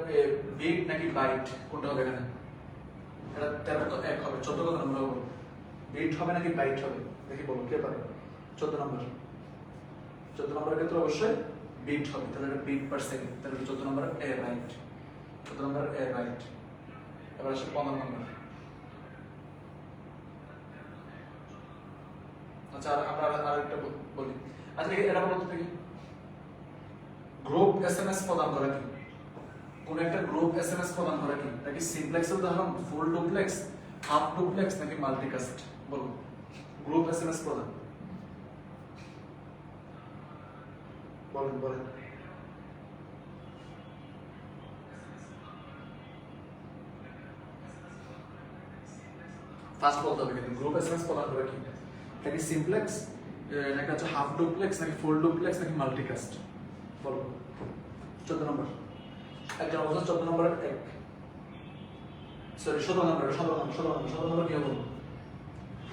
বিট নাকি বাইট কোনটা হবে এখানে এটা 13 তো 1 হবে 14 কত নম্বর হবে বিট হবে নাকি বাইট হবে দেখি বলো কে পারে 14 নম্বরের ক্ষেত্রে অবশ্যই বিট হবে তাহলে এটা বিট পার সেকেন্ড তাহলে 14 নম্বর এ রাইট এবার আসলে 15 নম্বর আচ্ছা আমরা আরেকটা বলি আচ্ছা এটা বলতে দেখি গ্রুপ এসএমএস প্রদান করে কি কোন একটা গ্রুপ এসএমএস প্রদান করে কি নাকি সিমপ্লেক্সের উদাহরণ ফুল ডুপ্লেক্স হাফ ডুপ্লেক্স নাকি মাল্টিকাস্ট বলুন গ্রুপ এসএমএস প্রদান বলেন বলেন। ফার্স্ট বলতে হবে কিন্তু গ্রুপ এসএমএস প্রদান করে কি, এটা কি সিমপ্লেক্স নাকি হচ্ছে হাফ ডুপ্লেক্স নাকি ফুল ডুপ্লেক্স নাকি মাল্টিকাস্ট? বলো 14 নম্বর। একজন বলছে 14 নম্বরের এক, সরি 17 নম্বর, 17 নম্বর কি হবে?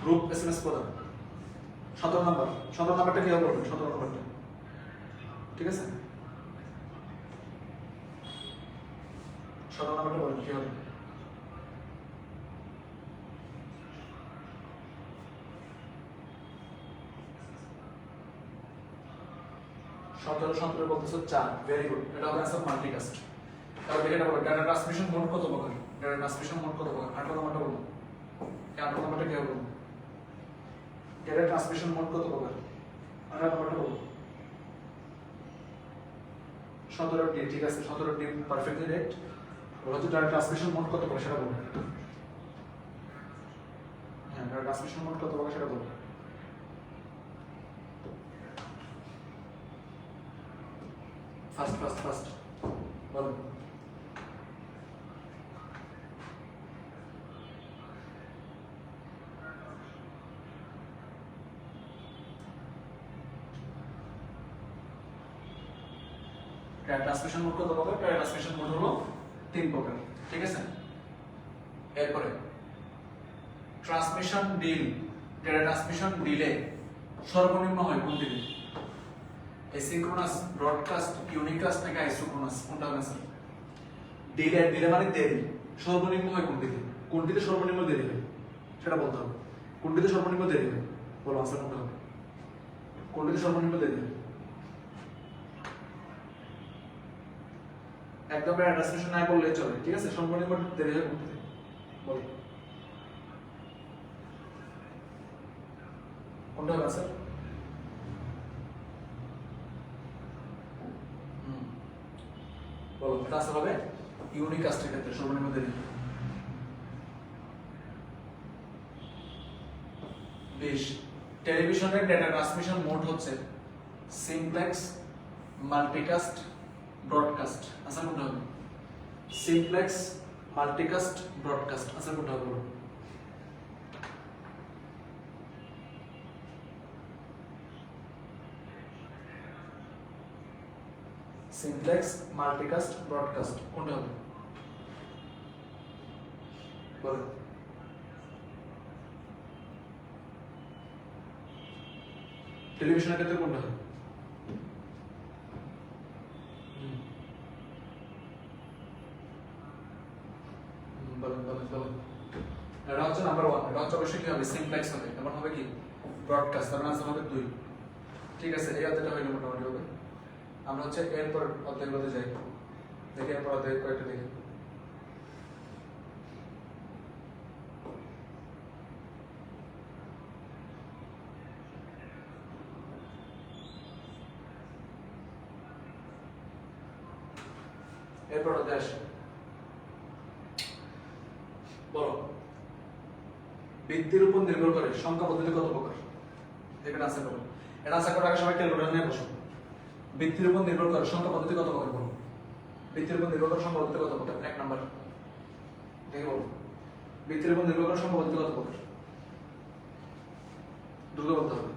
গ্রুপ এসএমএস প্রদান 17 নম্বর। 17 নম্বরটা কি হবে? 17 নম্বরটা ঠিক আছে, 17 নম্বরটা বলেন কি হবে? 17 বলতেছে 4, ভেরি গুড, এটা হবে অ্যান্সার মাল্টিকাস্ট। তাহলে দেখে বলো ডাটা ট্রান্সমিশন মোড কত প্রকার? ডাটা ট্রান্সমিশন মোড কত প্রকার? 18 নম্বরটা বলো, 18 নম্বরটা কি হবে? ডাটা ট্রান্সমিশন মোড কত প্রকার? 18 নম্বরটা বলো। 17টি, ঠিক আছে, 17টি পারফেক্টলি রাইট। বলো হচ্ছে ডাটা ট্রান্সমিশন মোড কত প্রকার সেটা বলো। হ্যাঁ, ডাটা ট্রান্সমিশন মোড কত প্রকার সেটা বলো। ফার্স্ট বলো। ডাটা ট্রান্সমিশন মোড কত প্রকার? ডাটা ট্রান্সমিশন মোড হলো 3 প্রকার, ঠিক আছে। এরপরে transmission delay, data transmission delay সর্বনিম্ন হয় কোনটিতে? অ্যাসিনক্রোনাস, ব্রডকাস্ট, ইউনিকাস্ট নাকি আইসোক্রোনাস? কোনটা হবে স্যার? ডিলে মানে দেরি, সর্বনিম্ন হয় কোনটিতে? কোনটিতে সর্বনিম্ন দেরি হয় সেটা বলতে হবে। কোনটিতে সর্বনিম্ন দেরি হয় বলো, আনসার কোনটা হবে? কোনটিতে সর্বনিম্ন দেরি হয়? একদম ডাটা ট্রান্সমিশন নাই বললে চলে, ঠিক আছে। সর্বনিম্ন দেরি হয় কোনটিতে বলো, কোনটা হবে স্যার? বলো, এটা আসলে হবে ইউনিকাস্টের ক্ষেত্রে সর্বনিম্ন দেরি। বেশ, টেলিভিশনের ডেটা ট্রান্সমিশন মোড হচ্ছে সিমপ্লেক্স, মাল্টিকাস্ট, ব্রডকাস্ট। আনসার কোনটা হবে? Simplex, multicast, broadcast. আনসার কোনটা হবে? সিমপ্লেক্স, মাল্টিকাস্ট, ব্রডকাস্ট কোনটা হবে বলো। টেলিভিশনের ক্ষেত্রে কোনটা হবে? বলেন। এটা হচ্ছে নাম্বার 1, এটা হচ্ছে অবশ্যই কি হবে? সিমপ্লেক্স হবে। এমন হবে কি? ব্রডকাস্ট। তার আনসার হবে 2, ঠিক আছে। এই অধ্যায়টা হইলো মোটামুটি হবে। আমরা হচ্ছে এরপর অধ্যায়গুলোতে যাই, দেখি এরপর অধ্যায় কয়েকটা দেখি। এরপর অধ্যায় আসে, বলো বৃদ্ধির উপর নির্ভর করে সংখ্যা পদ্ধতি কত প্রকার? এখানে আনসার করো। এটা আনসার করার আগে সবাই ক্যালকুলেটর নিয়ে বসো। বৃদ্ধির উপর নির্ভর করে সংখ্যা পদ্ধতি কত প্রকার বলো। বৃদ্ধির উপর নির্ভর করে সংখ্যা পদ্ধতি কত প্রকার? 1 নাম্বার দেখে বলো, বৃদ্ধির উপর নির্ভর করে সংখ্যা পদ্ধতি কত প্রকার? দ্রুত বলতে হবে।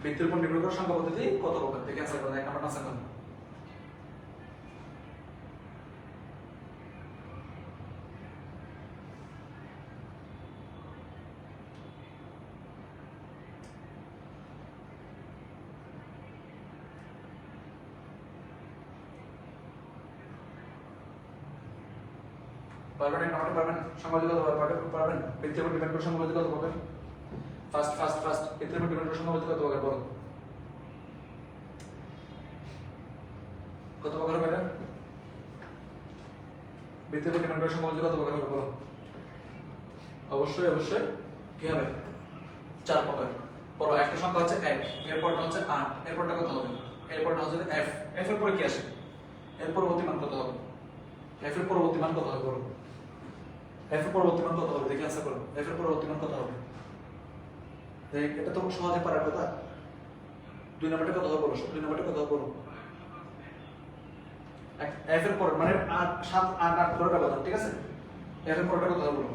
বৃদ্ধির উপর নির্ভর করে সংখ্যা পদ্ধতি কত প্রকার? দেখে আনসার করো। 1 নাম্বার আনসার করো। পারবেন? 1 নাম্বারটা পারবেন? সংখ্যা পদ্ধতি কত প্রকার পারবেন? বৃদ্ধির উপর ডিপেন্ড করে সংখ্যা পদ্ধতি কত প্রকার? ফার্স্ট বৃদ্ধির উপর ডিপেন্ড করে সংখ্যা পদ্ধতি কত প্রকার বলো। কত প্রকার হবে এটা? বৃদ্ধির উপর ডিপেন্ড করে সংখ্যা পদ্ধতি কত প্রকার হবে বলো। অবশ্যই কি হবে? 4 প্রকার। বলো, একটা সংখ্যা হচ্ছে 1, এরপরটা হচ্ছে 8, এরপরটা কত হবে? এরপরটা হচ্ছে f, f এর পরে কি আসে? এর পরবর্তী মান কত হবে? f এর পরবর্তী মান কত হবে বলো। f এফ এর পরবর্তী মান কত হবে দেখি আনসার করো এফ এর পরবর্তী মান কত হবে দেখ এটা তো সহজে পারার কথা 2 নাম্বারটা কত হবে বলো 2 নাম্বারটা কত হবে বলো এফ এর পর মানে 8 7 8 8 করে বলো ঠিক আছে এফ এর পরটা কত হবে বলো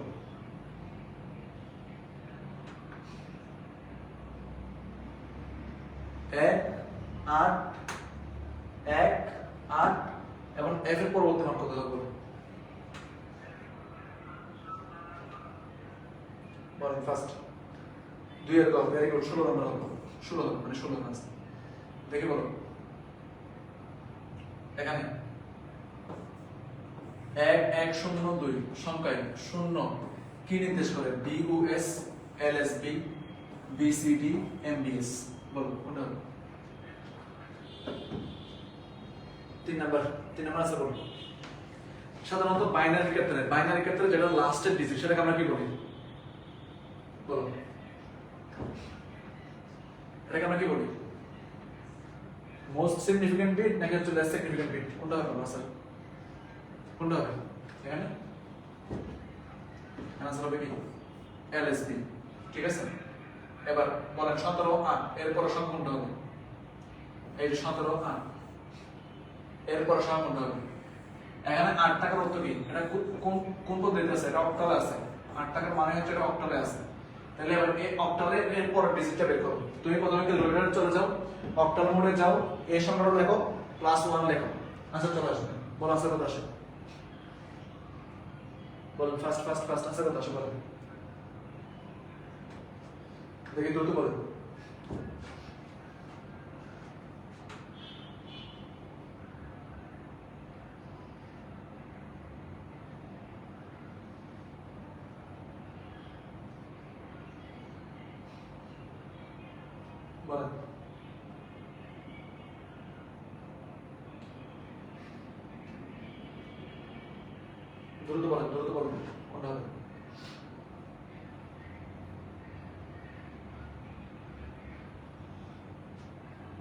1 8 1 8 এবং এফ এর পরবর্তী মান কত হবে বলো বলেন ফার্স্ট 2 এর দাও ভেরি গুড 16 নাম্বার হবে 16 মানে 16 আছে দেখে বলো এখানে 1102 সংখ্যায় 0 কি নির্দেশ করে বিইউএস এলএসবি বিসিডি এমবিএস বলো কোনটা হবে 3 নাম্বার আনসার বলো সাধারণত বাইনারি ক্ষেত্রে যেটা লাস্টের ডিজিট সেটাকে আমরা কি বলি বলো এটাকে আমরা কি বলি মোস্ট সিগনিফিকেন্ট বিট নাকি হচ্ছে লেস সিগনিফিকেন্ট বিট কোনটা হবে আনসার কোনটা হবে এখানে আনসার হবে কি এলএসবি ঠিক আছে এবার বলেন 17 8 এর পর সংখ্যা কোনটা হবে এই যে 17 8 এর পর সংখ্যা কোনটা হবে এখানে 8 টাকার অর্থ কি এটা কোন পদ্ধতিতে আছে এটা অক্টালে আছে 8 টাকার মানে হচ্ছে এটা অক্টালে আছে তাহলে এবার এই অক্টালের এর পরের ডিজিটটা বের করো তুমি প্রথমে ক্যালকুলেটরে চলে যাও অক্টাল মোডে যাও এই সংখ্যাটা লেখো +1 লেখো আনসার চলে আসবে বল আনসার কত আসে বল ফার্স্ট আনসার কত আসে বলেন দেখি দ্রুত বলেন বলেন দ্রুত বলেন কোনটা হবে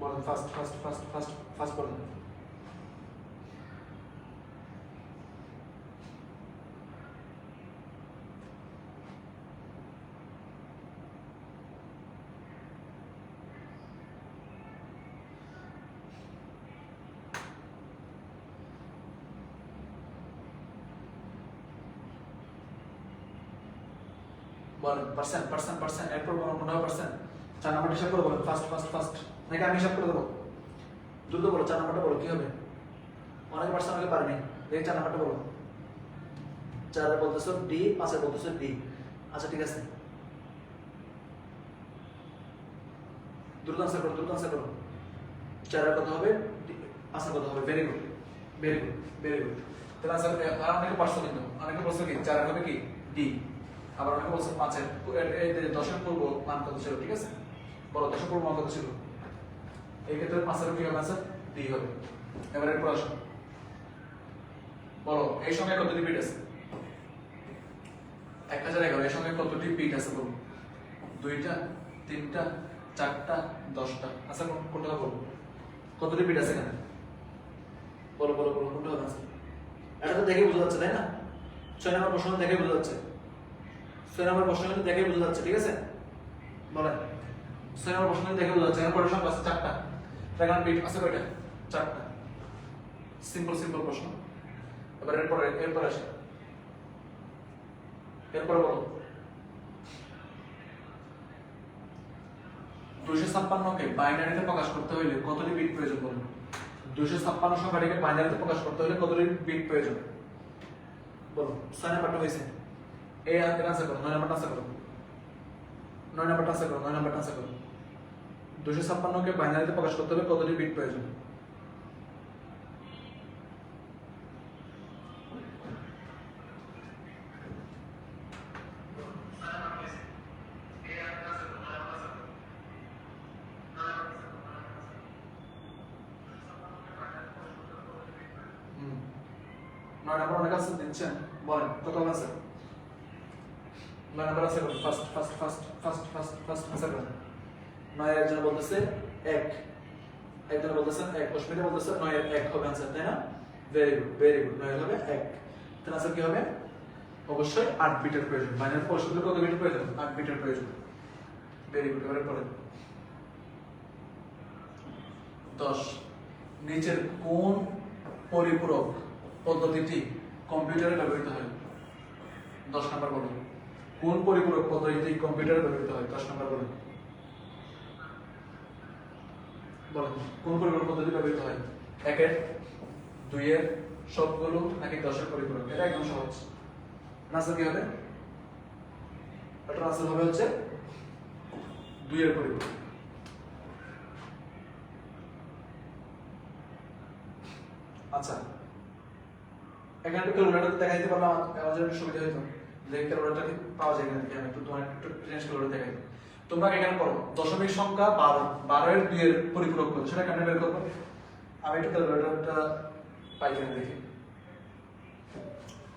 বলেন ফার্স্ট বলেন বলেন পার্সেন্ট এরপর বলেন কোনটা পার্সেন্ট 4 নাম্বার হিসাব করে বলেন ফার্স্ট নাকি আমি হিসাব করে দেবো দ্রুত বলো 4 নাম্বারটা বলো কি হবে অনেক পার্সেন্ট হলে পারেনি দেখি 4 নাম্বারটা বলো 4 এর বলতেছো ডি 5 এর বলতেছো ডি আচ্ছা ঠিক আছে দ্রুত আনসার করো 4 এর কত হবে 5 এর কত হবে ভেরি গুড তাহলে আনসার আর অনেকে পারছো কিন্তু অনেকে বলছো কি 4 এর হবে কি ডি আবার অনেকে বলছে 5 এর এই 10 এর পূর্ব মান কত ছিল ঠিক আছে বলো 10 এর পূর্ব মান কত ছিল এই ক্ষেত্রে 5 এর কি হবে আনসার ডি হবে এবারে এরপর আসো বলো এই সংখ্যায় কতটি বিট আছে 1011 এই সংখ্যায় কতটি বিট আছে বলো 2টা 3টা 4টা 10টা আচ্ছা কোনটা বলো কতটি বিট আছে এখানে বলো কোনটা হবে আনসার এটা তো দেখে বোঝা যাচ্ছে তাই না 6 নম্বর প্রশ্ন দেখে বোঝা যাচ্ছে 6 নম্বর প্রশ্ন দেখে বোঝা যাচ্ছে ঠিক আছে বলেন 6 নম্বর প্রশ্ন দেখে বোঝা যাচ্ছে এরপর সংখ্যা আছে 4টা এখানে বিট আছে কয়টা 4টা সিম্পল প্রশ্ন এবার এরপর আসে এরপর বলো 256 কে বাইনারিতে প্রকাশ করতে হলে কতটি বিট প্রয়োজন বলুন 256 সংখ্যাটিকে বাইনারিতে প্রকাশ করতে হলে কতটি বিট প্রয়োজন বলো 6 নাম্বারটা হইছে এই আনসার করো 9 নাম্বারটা আনসার করো 9 নাম্বারটা আনসার করো 256 কে বাইনারিতে প্রকাশ করতে হলে কতটি বিট প্রয়োজন নয় নাম্বার অনেক আছে দিচ্ছেন বলেন কত আছে 9 নাম্বার আছে ফার্স্ট আনসার করেন 9 একজন বলতেছে 1 একজন বলতেছে 1 অস্মিতা বলতেছে 9 এর 1 হবে আনসার তাই না ভেরি গুড 9 হবে 1 তাহলে আনসার কি হবে অবশ্যই 8 বিটের প্রয়োজন। বাইনারি প্রসেসরে কত বিটের প্রয়োজন? 8 বিটের প্রয়োজন। Very good. এবারে পড়েন 10 নিচের কোন পরিপূরক পদ্ধতিটি কম্পিউটারে ব্যবহৃত হয়? 10 নাম্বার বলুন। কোন পরিপূরক পদ্ধতিটি কম্পিউটারে ব্যবহৃত হয়? 10 নাম্বার বলুন। বলেন কোন পরিপূরক পদ্ধতি ব্যবহৃত হয়? 1 এর, 2 এর, সবগুলো নাকি 10 এর পরিপূরক? এটা একদম সহজ। আনসার কি হবে? এটা আনসার হবে হচ্ছে 2 এর পরিপূরক। আচ্ছা, এখানে একটু ক্যালকুলেটর দেখাই দিতে পারলাম আমাদের একটু সুবিধা হতো। যে ক্যালকুলেটর পাওয়া যায় কিনা দেখি, আমি একটু তোমার একটু রেঞ্জ ক্যালকুলেটর দেখাই। তোমরা এখানে পড়ো দশমিক সংখ্যা 12, 12 এর 2 এর পরিপূরক কত সেটা কেমনে বের করবো? আমি একটু ক্যালকুলেটরটা পাই কিনা দেখি,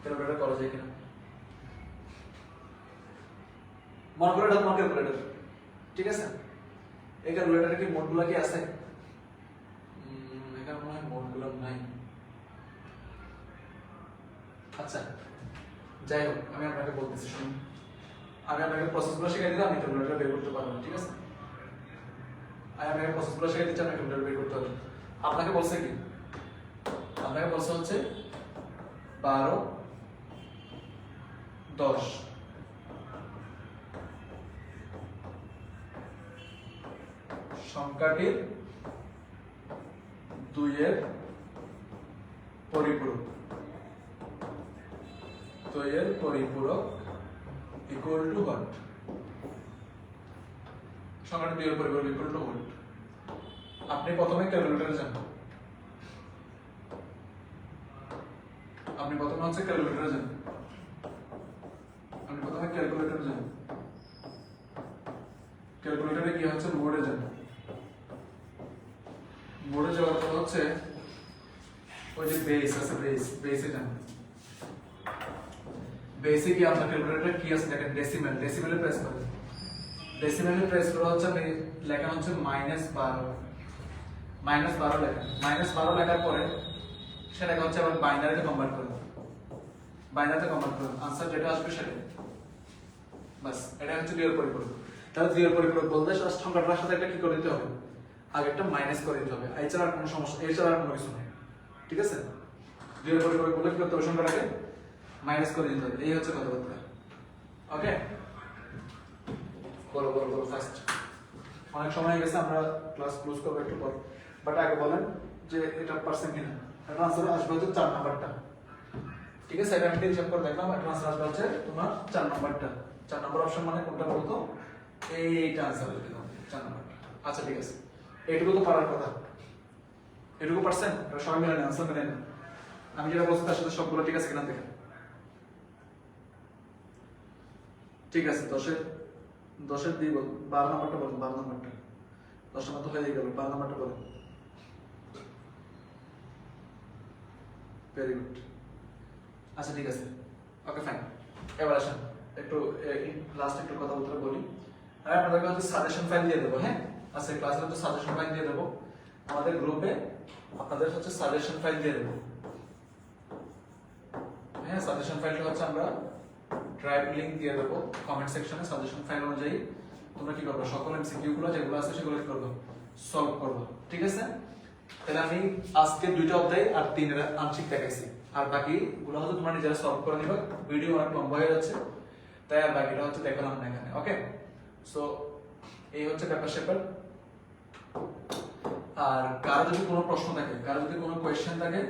ক্যালকুলেটর করা যায় কিনা। মনে করো এটা তোমার ক্যালকুলেটর, ঠিক আছে? এই ক্যালকুলেটরে কি মোডগুলো কি আছে? এখানে মনে হয় মোডগুলো নাই। আচ্ছা যাই হোক, আমি আপনাকে বলতেছি শুনুন। আমি আপনাকে প্রসেসগুলো শিখিয়ে দিলাম, আমি ক্যালকুলেটর বের করতে পারবো, ঠিক আছে? আমি আপনাকে প্রসেসগুলো শিখিয়ে দিচ্ছি, আপনি ক্যালকুলেটর বের করতে পারবেন। আপনাকে বলছে কি? আপনাকে বলছে হচ্ছে 12, 10 সংখ্যাটির 2 এর পরিপূরক। 2 এর পরিপূরক ইকুয়াল টু হোয়াট? সংখ্যাটি 2 এর পরিপূরক ইকুয়াল টু হোয়াট? আপনি প্রথমে ক্যালকুলেটরে যান। আপনি প্রথমে হচ্ছে ক্যালকুলেটরে যান। আপনি প্রথমে ক্যালকুলেটরে যান। ক্যালকুলেটরে কি হচ্ছে? মোডে যান। মোডে যাওয়ার পর হচ্ছে ওই যে বেস আছে, বেসে যান। বেসে কি আপনার ক্যালকুলেটরে কি আছে দেখেন? ডেসিমেল। ডেসিমেলে প্রেস করেন। ডেসিমেলে প্রেস করা হচ্ছে আপনি লেখা হচ্ছে -12। -12 লেখেন। -12 লেখার পরে সেটাকে হচ্ছে আবার বাইনারিতে কনভার্ট করেন। বাইনারিতে কনভার্ট করেন, আনসার যেটা আসবে সেটা। বাস, এটা হচ্ছে 2 এর পরিপূরক। তাহলে 2 এর পরিপূরক বলতে সংখ্যাটার সাথে একটা কি করে দিতে হবে? আগে একটা মাইনাস করে দিতে হবে। এছাড়া আর কোনো সমস্যা, এছাড়া আর কোনো কিছু নেই, ঠিক আছে? 2 এর পরিপূরক বলে কি করতে হবে? সংখ্যাটাকে মাইনাস করে দিতে হবে। এই হচ্ছে কথাবার্তা। ওকে, বলো বলো বলো ফার্স্ট। অনেক সময় হয়ে গেছে, আমরা ক্লাস ক্লোজ করবো একটু পর। বাট আগে বলেন যে এটা পারছেন কিনা। এটা আনসার আসবে হচ্ছে 4 নাম্বারটা, ঠিক আছে? এটা আমি হিসাব করে দেখলাম। এটা আনসার আসবে হচ্ছে তোমার 4 নাম্বারটা। 4 নাম্বার অপশন মানে কোনটা বলতো? এইটা আনসার আসবে তোমার 4 নাম্বারটা। আচ্ছা ঠিক আছে, এইটুকু তো পারার কথা। এটুকু পারছেন? এটা সবাই মিলে আনসার মিলে নেন। আমি যেটা বলছি তার সাথে সবগুলো ঠিক আছে কিনা দেখেন। ঠিক আছে, 10-এর দিয়ে বল। 12 নাম্বারটা বলুন। 12 নাম্বারটা 10 নাম্বার তো হয়ে গেল। 12 নাম্বারটা বলুন। Very good. আচ্ছা ঠিক আছে, ওকে ফাইন। এবার আসেন একটু লাস্ট একটু কথা বলতে বলি। আমি আপনাদেরকে হচ্ছে সাজেশন ফাইল দিয়ে দেবো। হ্যাঁ, আচ্ছা ক্লাসে হচ্ছে সাজেশন ফাইল দিয়ে দেবো আমাদের গ্রুপে। আপনাদের হচ্ছে সাজেশন ফাইল দিয়ে দেবো। হ্যাঁ, সাজেশন ফাইলটা হচ্ছে আমরা ড্রাইভ লিংক দিয়ে দেবো কমেন্ট সেকশনে। সাজেশন ফাইল অনুযায়ী তোমরা কি করবে? সকল এমসিকিউ গুলো যেগুলো আছে সেগুলো কি করবে? সলভ করবে, ঠিক আছে? তাহলে আমি আজকে 2টা অধ্যায় আর 3 আংশিক দেখাইছি, আর বাকি গুলো হচ্ছে তোমরা নিজেরা সলভ করে নিবে। ভিডিও অনেক লম্বা হয়ে যাচ্ছে, তাই আর বাকিটা হচ্ছে দেখালাম না এখানে। ওকে, সো এই হচ্ছে ব্যাপার স্যাপার। আর কারো যদি কোনো প্রশ্ন থাকে, কারো যদি কোনো কোয়েশ্চেন থাকে,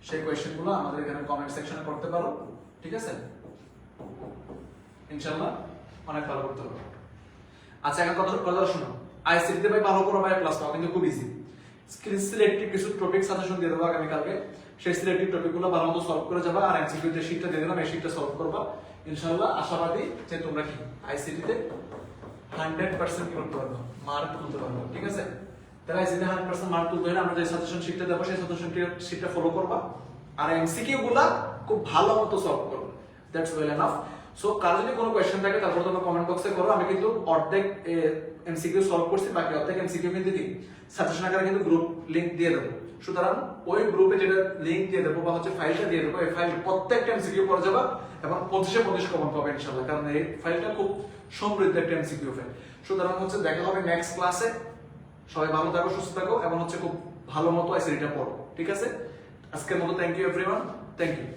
সেই কোয়েশ্চেন গুলো আমাদের এখানে কমেন্ট সেকশনে করতে পারো, ঠিক আছে? ইনশাআল্লাহ অনেক ভালো করতে পারো। আচ্ছা এখন কথা শুনো। আইসিটিতে ভাই ভালো করো ভাই, ক্লাস পাওয়া কিন্তু খুব ইজি। সিলেক্টিভ কিছু টপিক সাজেশন দিয়ে দেবো আগামীকালকে। সেই সিলেক্টিভ টপিকগুলো ভালো মতো সলভ করে যাবা। আর এমসিকিউ যে শীটটা দিয়ে দিলাম এই শীটটা সলভ করবা। ইনশাআল্লাহ আশাবাদী যে তোমরা কি আইসিটিতে 100% কি করতে পারবো? মার্ক তুলতে পারবো, ঠিক আছে? তাহলে আইসিটিতে 100% মার্ক তুলতে হলে আমরা যে সাজেশন শীটটা দেবো সেই সাজেশন শীটটা ফলো করবা। আর এমসিকিউ গুলা খুব ভালো মতো সলভ করবে। That's well enough. সো কার যদি কোনো কোয়েশ্চেন থাকে তারপর তোমরা কমেন্ট বক্সে করো। আমি কিন্তু অর্ধেক এমসিকিউ সলভ করছি, বাকি অর্ধেক এমসিকিউ কিন্তু কি সাজেশন আকারে কিন্তু গ্রুপ লিংক দিয়ে দেবো। সুতরাং ওই গ্রুপে যেটা লিংক দিয়ে দেবো বা হচ্ছে ফাইলটা দিয়ে দেবো, এই ফাইল প্রত্যেকটা এমসিকিউ পড়ে যাবা এবং 25-25 কমন পাবে ইনশাআল্লাহ, কারণ এই ফাইলটা খুব সমৃদ্ধ একটা এমসিকিউ ফাইল। সুতরাং হচ্ছে দেখা হবে নেক্সট ক্লাসে। সবাই ভালো থাকো, সুস্থ থাকো এবং হচ্ছে খুব ভালো মতো আইসিটিটা পড়ো, ঠিক আছে? আজকের মতো thank you everyone, thank you.